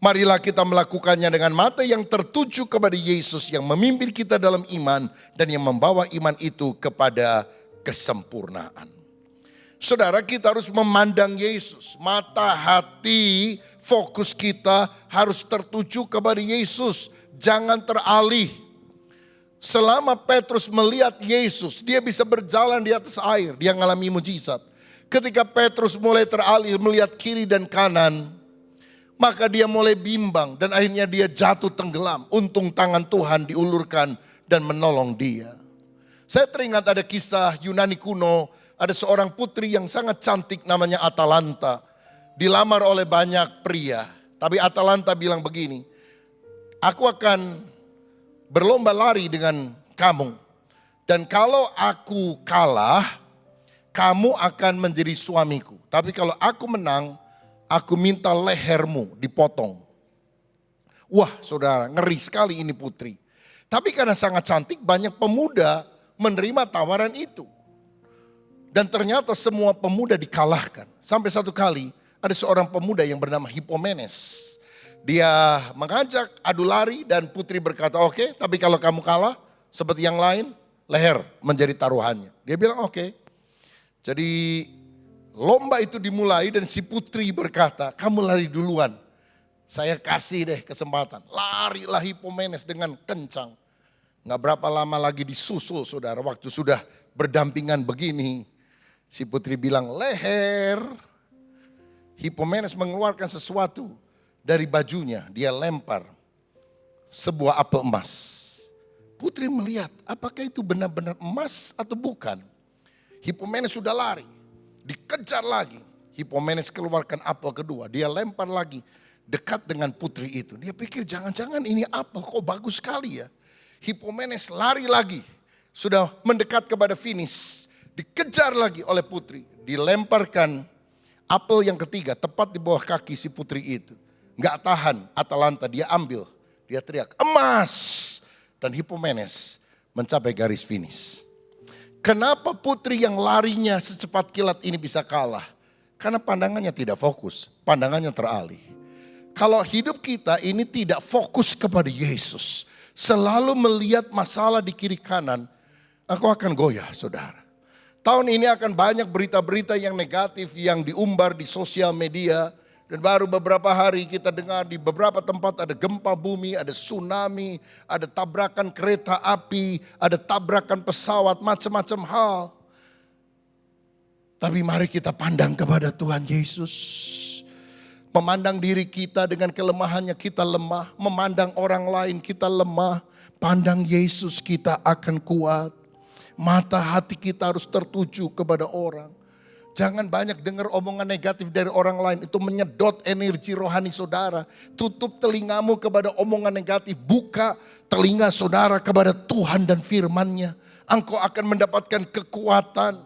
marilah kita melakukannya dengan mata yang tertuju kepada Yesus yang memimpin kita dalam iman dan yang membawa iman itu kepada kesempurnaan. Saudara, kita harus memandang Yesus. Mata, hati, fokus kita harus tertuju kepada Yesus. Jangan teralih. Selama Petrus melihat Yesus, dia bisa berjalan di atas air. Dia mengalami mujizat. Ketika Petrus mulai teralih melihat kiri dan kanan, maka dia mulai bimbang dan akhirnya dia jatuh tenggelam. Untung tangan Tuhan diulurkan dan menolong dia. Saya teringat ada kisah Yunani kuno, ada seorang putri yang sangat cantik namanya Atalanta. Dilamar oleh banyak pria, tapi Atalanta bilang begini, aku akan berlomba lari dengan kamu. Dan kalau aku kalah, kamu akan menjadi suamiku. Tapi kalau aku menang, aku minta lehermu dipotong. Wah saudara, ngeri sekali ini putri. Tapi karena sangat cantik, banyak pemuda menerima tawaran itu. Dan ternyata semua pemuda dikalahkan. Sampai satu kali ada seorang pemuda yang bernama Hippomenes. Dia mengajak adu lari dan putri berkata, oke, tapi kalau kamu kalah seperti yang lain, leher menjadi taruhannya. Dia bilang oke. Jadi lomba itu dimulai dan si putri berkata, kamu lari duluan. Saya kasih deh kesempatan. Larilah Hippomenes dengan kencang. Nggak berapa lama lagi disusul saudara. Waktu sudah berdampingan begini. Si putri bilang leher. Hippomenes mengeluarkan sesuatu dari bajunya. Dia lempar sebuah apel emas. Putri melihat apakah itu benar-benar emas atau bukan. Hippomenes sudah lari. Dikejar lagi. Hippomenes keluarkan apel kedua. Dia lempar lagi. dekat dengan putri itu. Dia pikir jangan-jangan ini apel, kok bagus sekali ya. Hippomenes lari lagi, sudah mendekat kepada finish. Dikejar lagi oleh putri, dilemparkan apel yang ketiga tepat di bawah kaki si putri itu. Nggak tahan, Atalanta dia ambil, dia teriak emas. Dan Hippomenes mencapai garis finish. Kenapa putri yang larinya secepat kilat ini bisa kalah? Karena pandangannya tidak fokus, pandangannya teralih. Kalau hidup kita ini tidak fokus kepada Yesus, selalu melihat masalah di kiri kanan, aku akan goyah, saudara. Tahun ini akan banyak berita-berita yang negatif yang diumbar di sosial media. Dan baru beberapa hari kita dengar di beberapa tempat ada gempa bumi, ada tsunami, ada tabrakan kereta api, ada tabrakan pesawat, macam-macam hal. Tapi mari kita pandang kepada Tuhan Yesus. Memandang diri kita dengan kelemahannya kita lemah. Memandang orang lain kita lemah. Pandang Yesus kita akan kuat. Mata hati kita harus tertuju kepada orang. Jangan banyak dengar omongan negatif dari orang lain. Itu menyedot energi rohani saudara. Tutup telingamu kepada omongan negatif. Buka telinga saudara kepada Tuhan dan firman-Nya. Engkau akan mendapatkan kekuatan.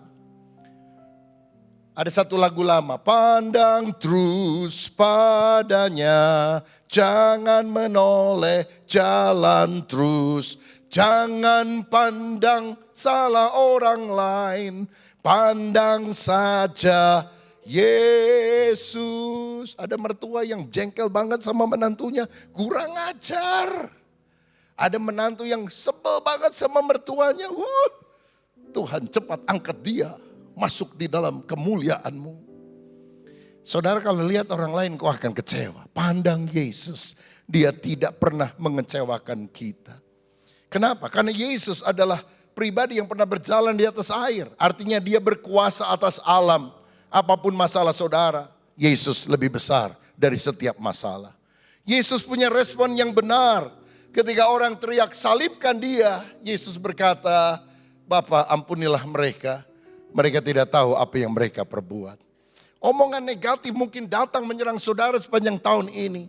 Ada satu lagu lama. Pandang terus padanya. Jangan menoleh, jalan terus. Jangan pandang salah orang lain. Pandang saja Yesus. Ada mertua yang jengkel banget sama menantunya, kurang ajar. Ada menantu yang sebel banget sama mertuanya. Tuhan cepat angkat dia masuk di dalam kemuliaan-Mu. Saudara, kalau lihat orang lain kau akan kecewa. Pandang Yesus, dia tidak pernah mengecewakan kita. Kenapa? Karena Yesus adalah pribadi yang pernah berjalan di atas air. Artinya dia berkuasa atas alam. Apapun masalah saudara, Yesus lebih besar dari setiap masalah. Yesus punya respon yang benar. Ketika orang teriak salibkan dia, Yesus berkata, Bapa ampunilah mereka. Mereka tidak tahu apa yang mereka perbuat. Omongan negatif mungkin datang menyerang saudara sepanjang tahun ini.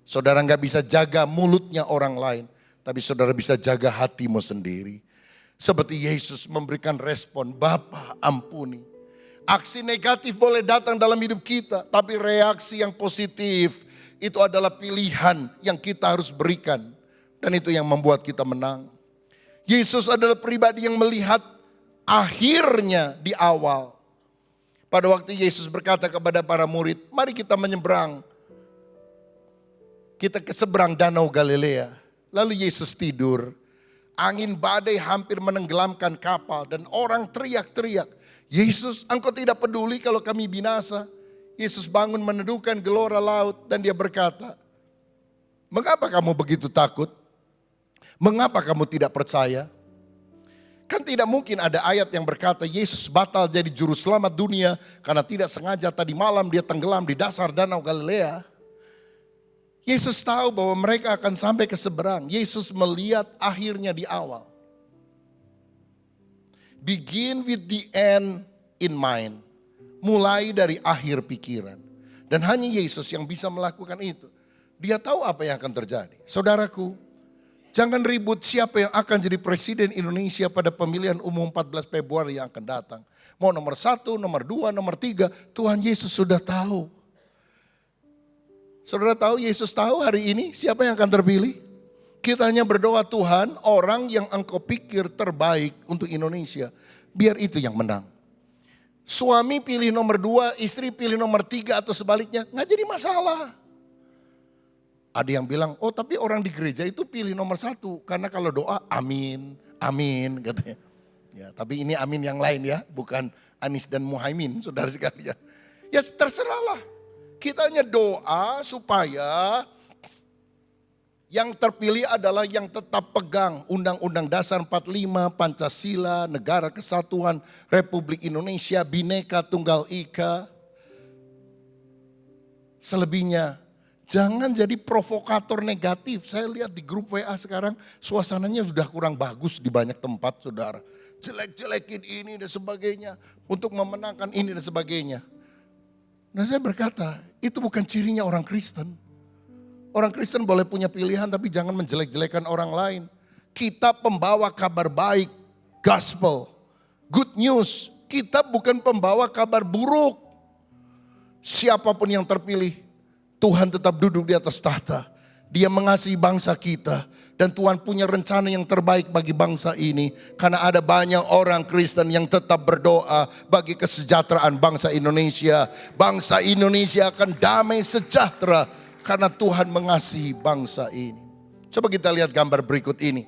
Saudara gak bisa jaga mulutnya orang lain. Tapi saudara bisa jaga hatimu sendiri. Seperti Yesus memberikan respon, Bapa ampuni. Aksi negatif boleh datang dalam hidup kita. Tapi reaksi yang positif itu adalah pilihan yang kita harus berikan. Dan itu yang membuat kita menang. Yesus adalah pribadi yang melihat akhirnya di awal. Pada waktu Yesus berkata kepada para murid, mari kita menyeberang. Kita ke seberang danau Galilea. Lalu Yesus tidur. Angin badai hampir menenggelamkan kapal dan orang teriak-teriak. Yesus, engkau tidak peduli kalau kami binasa. Yesus bangun meneduhkan gelora laut dan dia berkata, mengapa kamu begitu takut? Mengapa kamu tidak percaya? Kan tidak mungkin ada ayat yang berkata Yesus batal jadi juru selamat dunia karena tidak sengaja tadi malam dia tenggelam di dasar danau Galilea. Yesus tahu bahwa mereka akan sampai ke seberang. Yesus melihat akhirnya di awal. Begin with the end in mind. Mulai dari akhir pikiran. Dan hanya Yesus yang bisa melakukan itu. Dia tahu apa yang akan terjadi. Saudaraku, jangan ribut siapa yang akan jadi presiden Indonesia pada pemilihan umum 14 Februari yang akan datang. Mau nomor 1, nomor 2, nomor 3, Tuhan Yesus sudah tahu. Saudara tahu, Yesus tahu hari ini siapa yang akan terpilih? Kita hanya berdoa, Tuhan, orang yang engkau pikir terbaik untuk Indonesia, biar itu yang menang. Suami pilih nomor 2, istri pilih nomor 3 atau sebaliknya, nggak jadi masalah. Ada yang bilang, oh tapi orang di gereja itu pilih nomor 1, karena kalau doa amin, amin katanya. Ya, tapi ini amin yang lain ya, bukan Anies dan Muhaimin, saudara sekalian. Ya terserahlah. Kita hanya doa supaya yang terpilih adalah yang tetap pegang Undang-Undang Dasar 45, Pancasila, Negara Kesatuan Republik Indonesia, Bhinneka Tunggal Ika. Selebihnya, jangan jadi provokator negatif. Saya lihat di grup WA sekarang suasananya sudah kurang bagus di banyak tempat, saudara. Jelek-jelekin ini dan sebagainya untuk memenangkan ini dan sebagainya. Nah saya berkata, itu bukan cirinya orang Kristen. Orang Kristen boleh punya pilihan tapi jangan menjelek-jelekan orang lain. Kita pembawa kabar baik, gospel, good news. Kita bukan pembawa kabar buruk. Siapapun yang terpilih, Tuhan tetap duduk di atas tahta. Dia mengasihi bangsa kita. Dan Tuhan punya rencana yang terbaik bagi bangsa ini. Karena ada banyak orang Kristen yang tetap berdoa bagi kesejahteraan bangsa Indonesia. Bangsa Indonesia akan damai sejahtera karena Tuhan mengasihi bangsa ini. Coba kita lihat gambar berikut ini.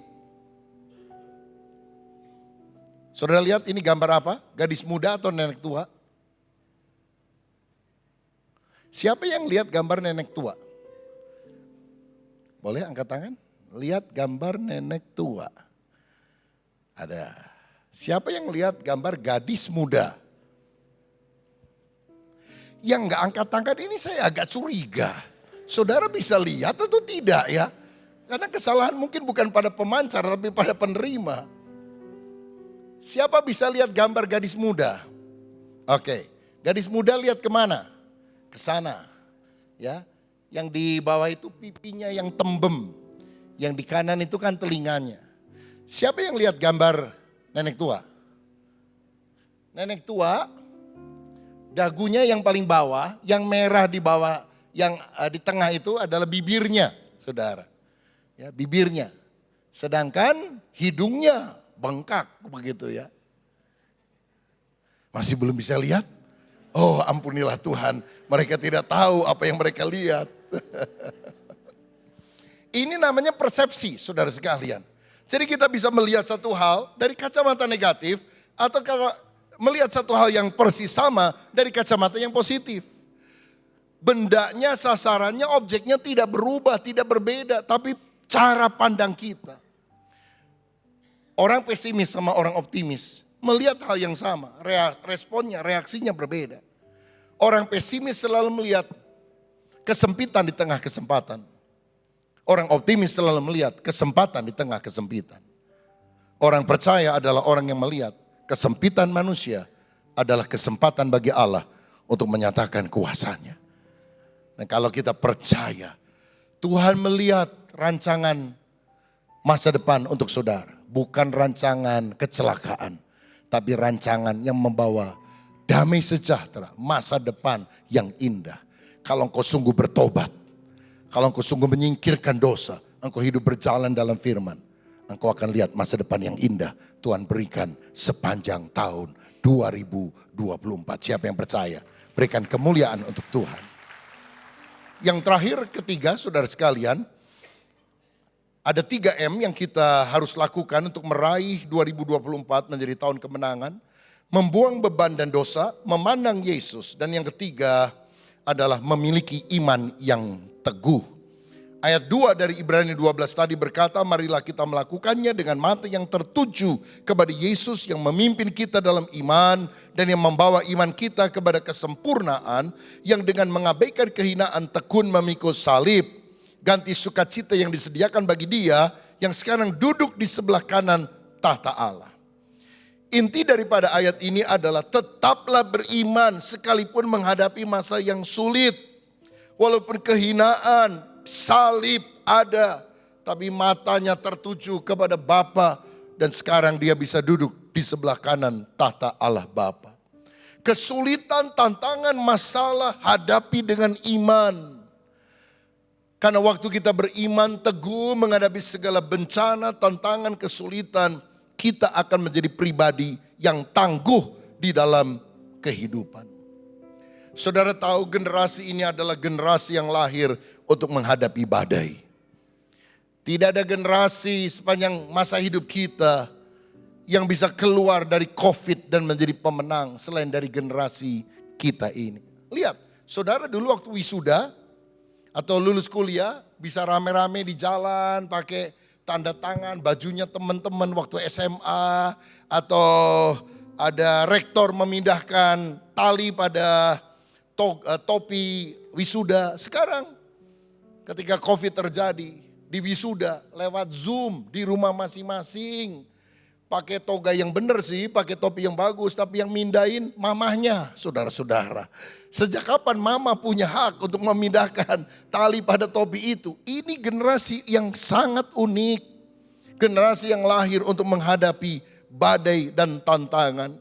Saudara lihat ini gambar apa? Gadis muda atau nenek tua? Siapa yang lihat gambar nenek tua? Boleh angkat tangan? Lihat gambar nenek tua. Ada. Siapa yang lihat gambar gadis muda? Yang gak angkat tangan ini saya agak curiga. Saudara bisa lihat atau tidak ya? Karena kesalahan mungkin bukan pada pemancar tapi pada penerima. Siapa bisa lihat gambar gadis muda? Oke, gadis muda lihat kemana? Ke sana. Ya, yang di bawah itu pipinya yang tembem. Yang di kanan itu kan telinganya. Siapa yang lihat gambar nenek tua? Nenek tua, dagunya yang paling bawah, yang merah di bawah, yang di tengah itu adalah bibirnya, saudara. Ya, bibirnya. Sedangkan hidungnya bengkak begitu ya. Masih belum bisa lihat? Oh, ampunilah Tuhan, mereka tidak tahu apa yang mereka lihat. Ini namanya persepsi, saudara sekalian. Jadi kita bisa melihat satu hal dari kacamata negatif atau melihat satu hal yang persis sama dari kacamata yang positif. Bendanya, sasarannya, objeknya tidak berubah, tidak berbeda, tapi cara pandang kita. Orang pesimis sama orang optimis melihat hal yang sama, responnya, reaksinya berbeda. Orang pesimis selalu melihat kesempitan di tengah kesempatan. Orang optimis selalu melihat kesempatan di tengah kesempitan. Orang percaya adalah orang yang melihat kesempitan manusia adalah kesempatan bagi Allah untuk menyatakan kuasanya. Dan kalau kita percaya, Tuhan melihat rancangan masa depan untuk saudara. Bukan rancangan kecelakaan, tapi rancangan yang membawa damai sejahtera, masa depan yang indah. Kalau engkau sungguh bertobat, kalau engkau sungguh menyingkirkan dosa, engkau hidup berjalan dalam firman, engkau akan lihat masa depan yang indah Tuhan berikan sepanjang tahun 2024. Siapa yang percaya? Berikan kemuliaan untuk Tuhan. Yang terakhir, ketiga, saudara sekalian, ada 3M yang kita harus lakukan untuk meraih 2024 menjadi tahun kemenangan. Membuang beban dan dosa, memandang Yesus. Dan yang ketiga adalah memiliki iman yang teguh. Ayat 2 dari Ibrani 12 tadi berkata, marilah kita melakukannya dengan mata yang tertuju kepada Yesus yang memimpin kita dalam iman dan yang membawa iman kita kepada kesempurnaan, yang dengan mengabaikan kehinaan tekun memikul salib, ganti sukacita yang disediakan bagi Dia yang sekarang duduk di sebelah kanan tahta Allah. Inti daripada ayat ini adalah tetaplah beriman sekalipun menghadapi masa yang sulit. Walaupun kehinaan, salib ada, tapi matanya tertuju kepada Bapa dan sekarang dia bisa duduk di sebelah kanan tahta Allah Bapa. Kesulitan, tantangan, masalah hadapi dengan iman. Karena waktu kita beriman teguh menghadapi segala bencana, tantangan, kesulitan, kita akan menjadi pribadi yang tangguh di dalam kehidupan. Saudara tahu generasi ini adalah generasi yang lahir untuk menghadapi badai. Tidak ada generasi sepanjang masa hidup kita yang bisa keluar dari COVID dan menjadi pemenang selain dari generasi kita ini. Lihat, saudara dulu waktu wisuda atau lulus kuliah bisa rame-rame di jalan pakai tanda tangan, bajunya teman-teman waktu SMA, atau ada rektor memindahkan tali pada topi wisuda. Sekarang ketika COVID terjadi, di wisuda lewat Zoom di rumah masing-masing. pakai toga yang benar sih, pakai topi yang bagus, tapi yang mindahin mamahnya, saudara-saudara. Sejak kapan mama punya hak untuk memindahkan tali pada topi itu? Ini generasi yang sangat unik. Generasi yang lahir untuk menghadapi badai dan tantangan.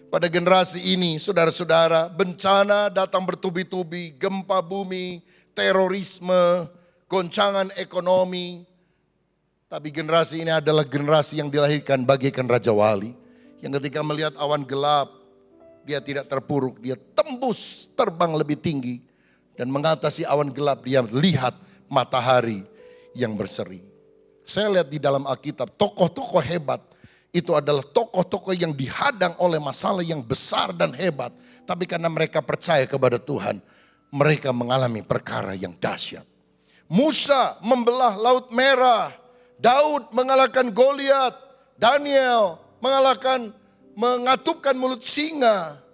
Pada generasi ini, saudara-saudara, bencana datang bertubi-tubi, gempa bumi, terorisme, goncangan ekonomi. Tapi generasi ini adalah generasi yang dilahirkan bagaikan Raja Wali. Yang ketika melihat awan gelap, dia tidak terpuruk, dia tembus terbang lebih tinggi. Dan mengatasi awan gelap, dia lihat matahari yang berseri. Saya lihat di dalam Alkitab, tokoh-tokoh hebat itu adalah tokoh-tokoh yang dihadang oleh masalah yang besar dan hebat. Tapi karena mereka percaya kepada Tuhan, mereka mengalami perkara yang dahsyat. Musa membelah Laut Merah, Daud mengalahkan Goliat, Daniel mengatupkan mulut singa.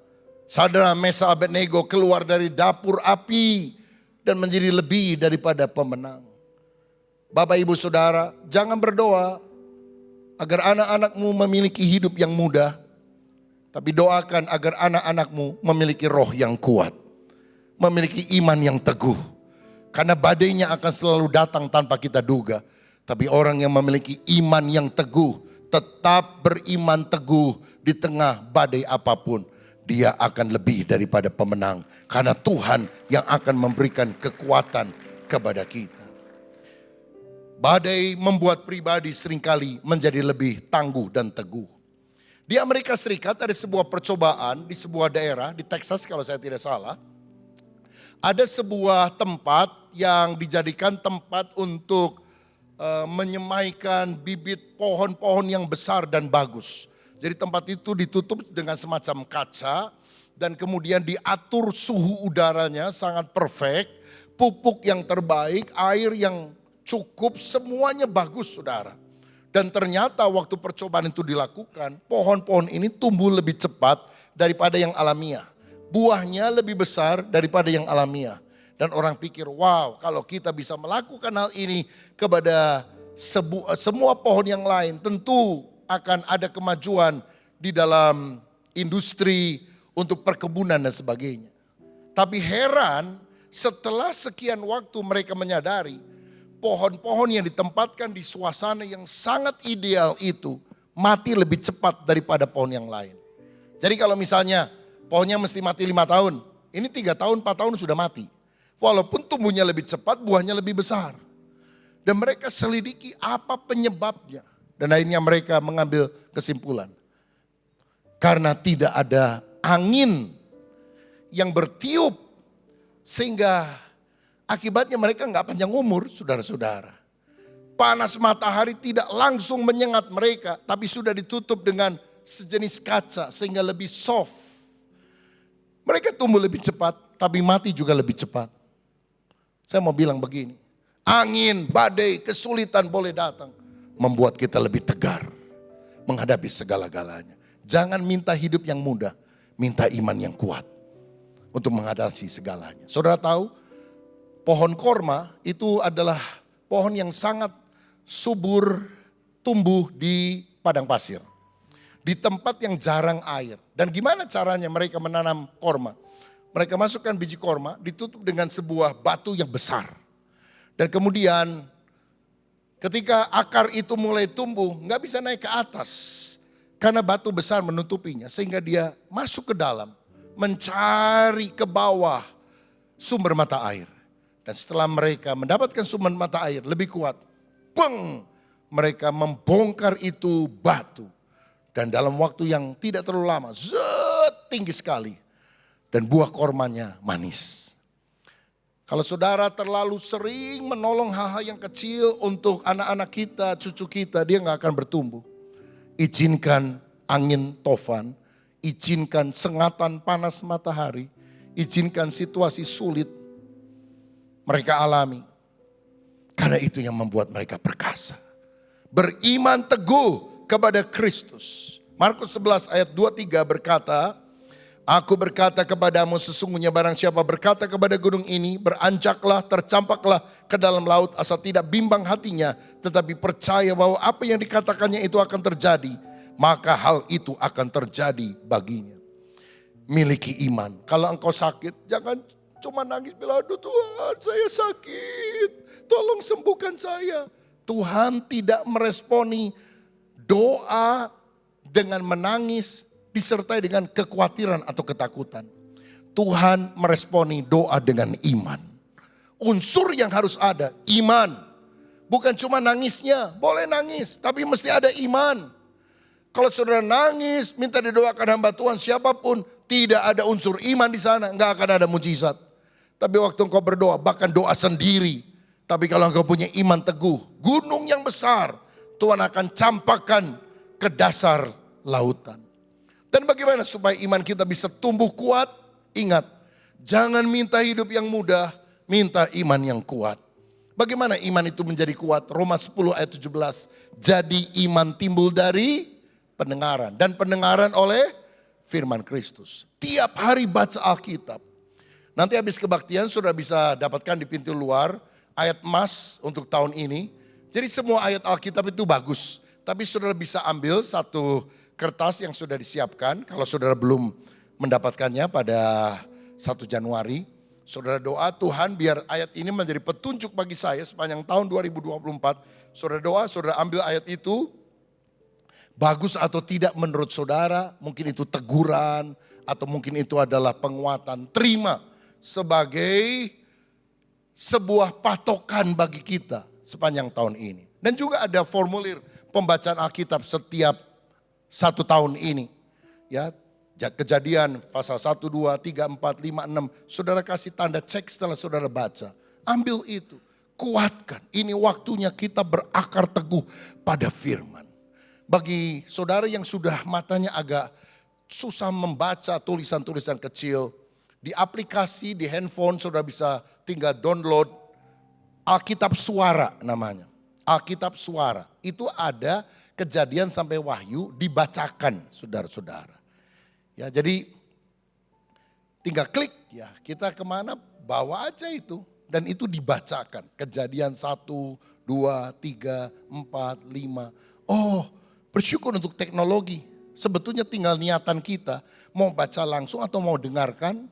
Sadrak, Mesak, Abednego keluar dari dapur api dan menjadi lebih daripada pemenang. Bapak, Ibu, Saudara, jangan berdoa agar anak-anakmu memiliki hidup yang mudah, tapi doakan agar anak-anakmu memiliki roh yang kuat, memiliki iman yang teguh. Karena badainya akan selalu datang tanpa kita duga. Tapi orang yang memiliki iman yang teguh, tetap beriman teguh di tengah badai apapun, dia akan lebih daripada pemenang. Karena Tuhan yang akan memberikan kekuatan kepada kita. Badai membuat pribadi seringkali menjadi lebih tangguh dan teguh. Di Amerika Serikat ada sebuah percobaan di sebuah daerah, di Texas kalau saya tidak salah. Ada sebuah tempat yang dijadikan tempat untuk menyemaikan bibit pohon-pohon yang besar dan bagus. Jadi tempat itu ditutup dengan semacam kaca dan kemudian diatur suhu udaranya sangat perfect, pupuk yang terbaik, air yang cukup, semuanya bagus, saudara. Dan ternyata waktu percobaan itu dilakukan, pohon-pohon ini tumbuh lebih cepat daripada yang alamiah. Buahnya lebih besar daripada yang alamiah. Dan orang pikir, wow, kalau kita bisa melakukan hal ini kepada semua pohon yang lain, tentu akan ada kemajuan di dalam industri untuk perkebunan dan sebagainya. Tapi heran, setelah sekian waktu mereka menyadari, pohon-pohon yang ditempatkan di suasana yang sangat ideal itu mati lebih cepat daripada pohon yang lain. Jadi kalau misalnya pohonnya mesti mati 5 tahun, ini 3 tahun, 4 tahun sudah mati. Walaupun tumbuhnya lebih cepat, buahnya lebih besar. Dan mereka selidiki apa penyebabnya. Dan akhirnya mereka mengambil kesimpulan. Karena tidak ada angin yang bertiup. Sehingga akibatnya mereka nggak panjang umur, saudara-saudara. Panas matahari tidak langsung menyengat mereka. Tapi sudah ditutup dengan sejenis kaca sehingga lebih soft. Mereka tumbuh lebih cepat, tapi mati juga lebih cepat. Saya mau bilang begini, angin, badai, kesulitan boleh datang, membuat kita lebih tegar menghadapi segala-galanya. Jangan minta hidup yang mudah, minta iman yang kuat untuk menghadapi segalanya. Saudara tahu, pohon korma itu adalah pohon yang sangat subur tumbuh di padang pasir. Di tempat yang jarang air. Dan gimana caranya mereka menanam korma? Mereka masukkan biji korma, ditutup dengan sebuah batu yang besar. Dan kemudian ketika akar itu mulai tumbuh, nggak bisa naik ke atas. Karena batu besar menutupinya, sehingga dia masuk ke dalam, mencari ke bawah sumber mata air. Dan setelah mereka mendapatkan sumber mata air lebih kuat, mereka membongkar itu batu. Dan dalam waktu yang tidak terlalu lama, tinggi sekali. Dan buah kormanya manis. Kalau saudara terlalu sering menolong hal-hal yang kecil untuk anak-anak kita, cucu kita, dia gak akan bertumbuh. Izinkan angin tofan, izinkan sengatan panas matahari, izinkan situasi sulit mereka alami. Karena itu yang membuat mereka perkasa. Beriman teguh kepada Kristus. Markus 11 ayat 23 berkata, Aku berkata kepadamu sesungguhnya barang siapa berkata kepada gunung ini, beranjaklah, tercampaklah ke dalam laut, asal tidak bimbang hatinya, tetapi percaya bahwa apa yang dikatakannya itu akan terjadi, maka hal itu akan terjadi baginya. Miliki iman. Kalau engkau sakit, jangan cuma nangis bilang, aduh Tuhan saya sakit, tolong sembuhkan saya. Tuhan tidak meresponi doa dengan menangis disertai dengan kekhawatiran atau ketakutan. Tuhan meresponi doa dengan iman. Unsur yang harus ada, iman. Bukan cuma nangisnya, boleh nangis, tapi mesti ada iman. Kalau saudara nangis, minta didoakan hamba Tuhan siapapun, tidak ada unsur iman di sana, nggak akan ada mujizat. Tapi waktu engkau berdoa, bahkan doa sendiri. Tapi kalau engkau punya iman teguh, gunung yang besar, Tuhan akan campakkan ke dasar lautan. Dan bagaimana supaya iman kita bisa tumbuh kuat? Ingat, jangan minta hidup yang mudah, minta iman yang kuat. Bagaimana iman itu menjadi kuat? Roma 10 ayat 17. Jadi iman timbul dari pendengaran. Dan pendengaran oleh firman Kristus. Tiap hari baca Alkitab. Nanti habis kebaktian sudah bisa dapatkan di pintu luar ayat emas untuk tahun ini. Jadi semua ayat Alkitab itu bagus. Tapi saudara bisa ambil satu kertas yang sudah disiapkan. Kalau saudara belum mendapatkannya pada 1 Januari. Saudara doa, Tuhan biar ayat ini menjadi petunjuk bagi saya sepanjang tahun 2024. Saudara doa, saudara ambil ayat itu. Bagus atau tidak menurut saudara, mungkin itu teguran atau mungkin itu adalah penguatan. Terima sebagai sebuah patokan bagi kita sepanjang tahun ini. Dan juga ada formulir pembacaan Alkitab setiap 1 tahun ini. Ya, Kejadian pasal 1, 2, 3, 4, 5, 6. Saudara kasih tanda cek setelah saudara baca. Ambil itu, kuatkan. Ini waktunya kita berakar teguh pada firman. Bagi saudara yang sudah matanya agak susah membaca tulisan-tulisan kecil. Di aplikasi, di handphone saudara bisa tinggal download Alkitab Suara namanya. Alkitab Suara. Itu ada Kejadian sampai Wahyu dibacakan saudara-saudara. Ya, jadi tinggal klik ya, kita kemana bawa aja itu. Dan itu dibacakan. Kejadian 1, 2, 3, 4, 5. Oh, bersyukur untuk teknologi. Sebetulnya tinggal niatan kita. Mau baca langsung atau mau dengarkan.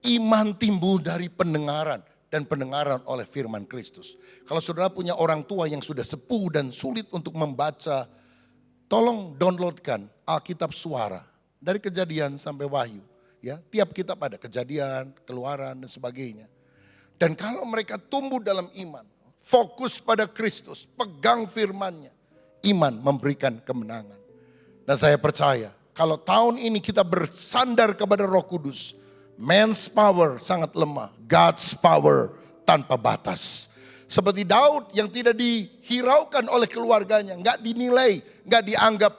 Iman timbul dari pendengaran. Dan pendengaran oleh firman Kristus. Kalau saudara punya orang tua yang sudah sepuh dan sulit untuk membaca. Tolong downloadkan Alkitab Suara. Dari Kejadian sampai Wahyu. Ya, tiap kitab ada Kejadian, Keluaran dan sebagainya. Dan kalau mereka tumbuh dalam iman, fokus pada Kristus, pegang firman-Nya, iman memberikan kemenangan. Dan saya percaya kalau tahun ini kita bersandar kepada Roh Kudus, man's power sangat lemah, God's power tanpa batas. Seperti Daud yang tidak dihiraukan oleh keluarganya, enggak dinilai, enggak dianggap.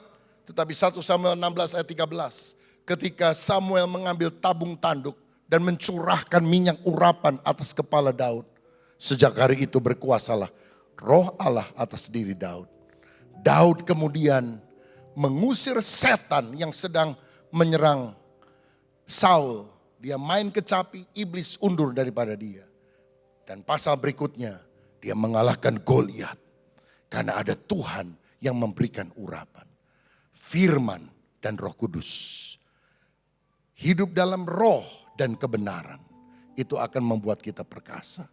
Tetapi 1 Samuel 16 ayat 13. Ketika Samuel mengambil tabung tanduk dan mencurahkan minyak urapan atas kepala Daud. Sejak hari itu berkuasalah Roh Allah atas diri Daud. Daud kemudian mengusir setan yang sedang menyerang Saul. Dia main kecapi, iblis undur daripada dia. Dan pasal berikutnya dia mengalahkan Goliat. Karena ada Tuhan yang memberikan urapan. Firman dan Roh Kudus. Hidup dalam roh dan kebenaran. Itu akan membuat kita perkasa.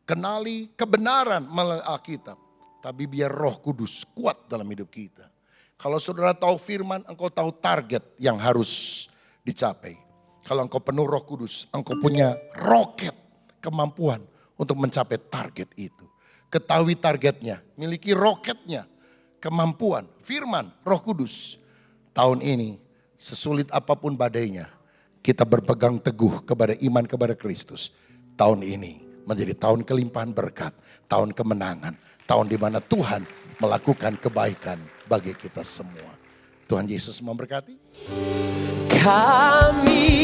Kenali kebenaran melalui Alkitab. Tapi biar Roh Kudus kuat dalam hidup kita. Kalau saudara tahu firman, engkau tahu target yang harus dicapai. Kalau engkau penuh Roh Kudus, engkau punya roket kemampuan untuk mencapai target itu. Ketahui targetnya, miliki roketnya. Kemampuan, firman, Roh Kudus. Tahun ini, sesulit apapun badainya, kita berpegang teguh kepada iman kepada Kristus. Tahun ini menjadi tahun kelimpahan berkat, tahun kemenangan, tahun di mana Tuhan melakukan kebaikan bagi kita semua. Tuhan Yesus memberkati. Kami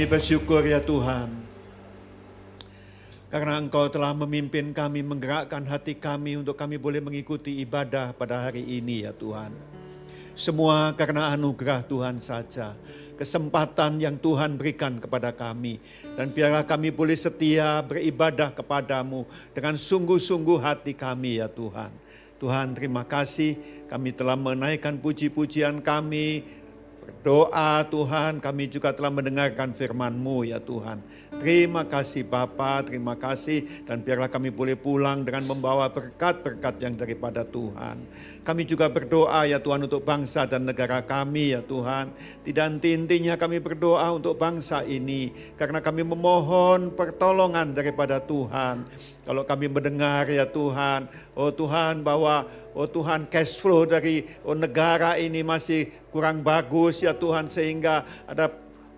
Kami bersyukur ya Tuhan, karena Engkau telah memimpin kami, menggerakkan hati kami untuk kami boleh mengikuti ibadah pada hari ini ya Tuhan. Semua karena anugerah Tuhan saja, kesempatan yang Tuhan berikan kepada kami. Dan biarlah kami boleh setia beribadah kepadamu dengan sungguh-sungguh hati kami ya Tuhan. Tuhan terima kasih, kami telah menaikkan puji-pujian kami, berdoa Tuhan, kami juga telah mendengarkan firman-Mu ya Tuhan. Terima kasih Bapa, terima kasih, dan biarlah kami boleh pulang dengan membawa berkat-berkat yang daripada Tuhan. Kami juga berdoa ya Tuhan untuk bangsa dan negara kami ya Tuhan. Tidak henti-hentinya kami berdoa untuk bangsa ini, karena kami memohon pertolongan daripada Tuhan. Kalau kami mendengar ya Tuhan, oh Tuhan bahwa oh Tuhan cash flow dari negara ini masih kurang bagus ya Tuhan, sehingga ada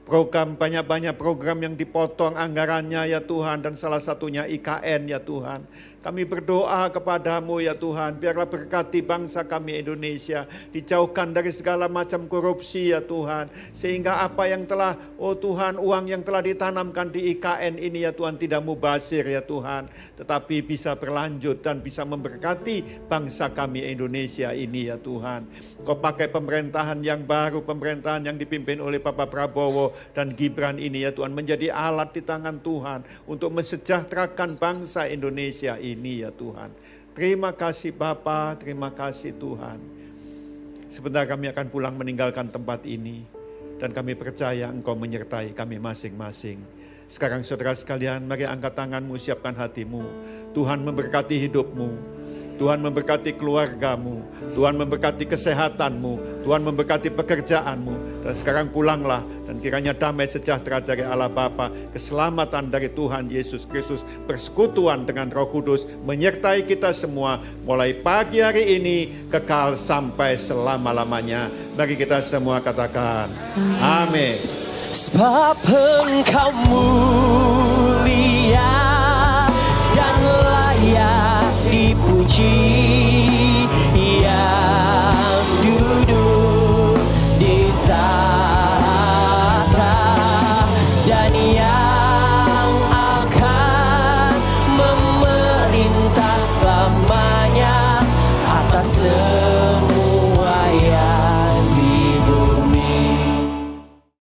program, banyak-banyak program yang dipotong anggarannya ya Tuhan, dan salah satunya IKN ya Tuhan. Kami berdoa kepadamu ya Tuhan, biarlah berkati bangsa kami Indonesia, dijauhkan dari segala macam korupsi ya Tuhan, sehingga apa yang telah, oh Tuhan, uang yang telah ditanamkan di IKN ini ya Tuhan tidak mubazir ya Tuhan, tetapi bisa berlanjut dan bisa memberkati bangsa kami Indonesia ini ya Tuhan. Kau pakai pemerintahan yang baru, pemerintahan yang dipimpin oleh Bapak Prabowo dan Gibran ini ya Tuhan, menjadi alat di tangan Tuhan untuk mensejahterakan bangsa Indonesia ini ya Tuhan. Terima kasih Bapa, terima kasih Tuhan. Sebentar kami akan pulang meninggalkan tempat ini, dan kami percaya Engkau menyertai kami masing-masing. Sekarang saudara sekalian, mari angkat tanganmu, siapkan hatimu. Tuhan memberkati hidupmu, Tuhan memberkati keluargamu, Tuhan memberkati kesehatanmu, Tuhan memberkati pekerjaanmu. Dan sekarang pulanglah, dan kiranya damai sejahtera dari Allah Bapa, keselamatan dari Tuhan Yesus Kristus, persekutuan dengan Roh Kudus menyertai kita semua mulai pagi hari ini kekal sampai selama-lamanya. Mari kita semua katakan amin. Sebab Engkau mulia dan layak dipuji.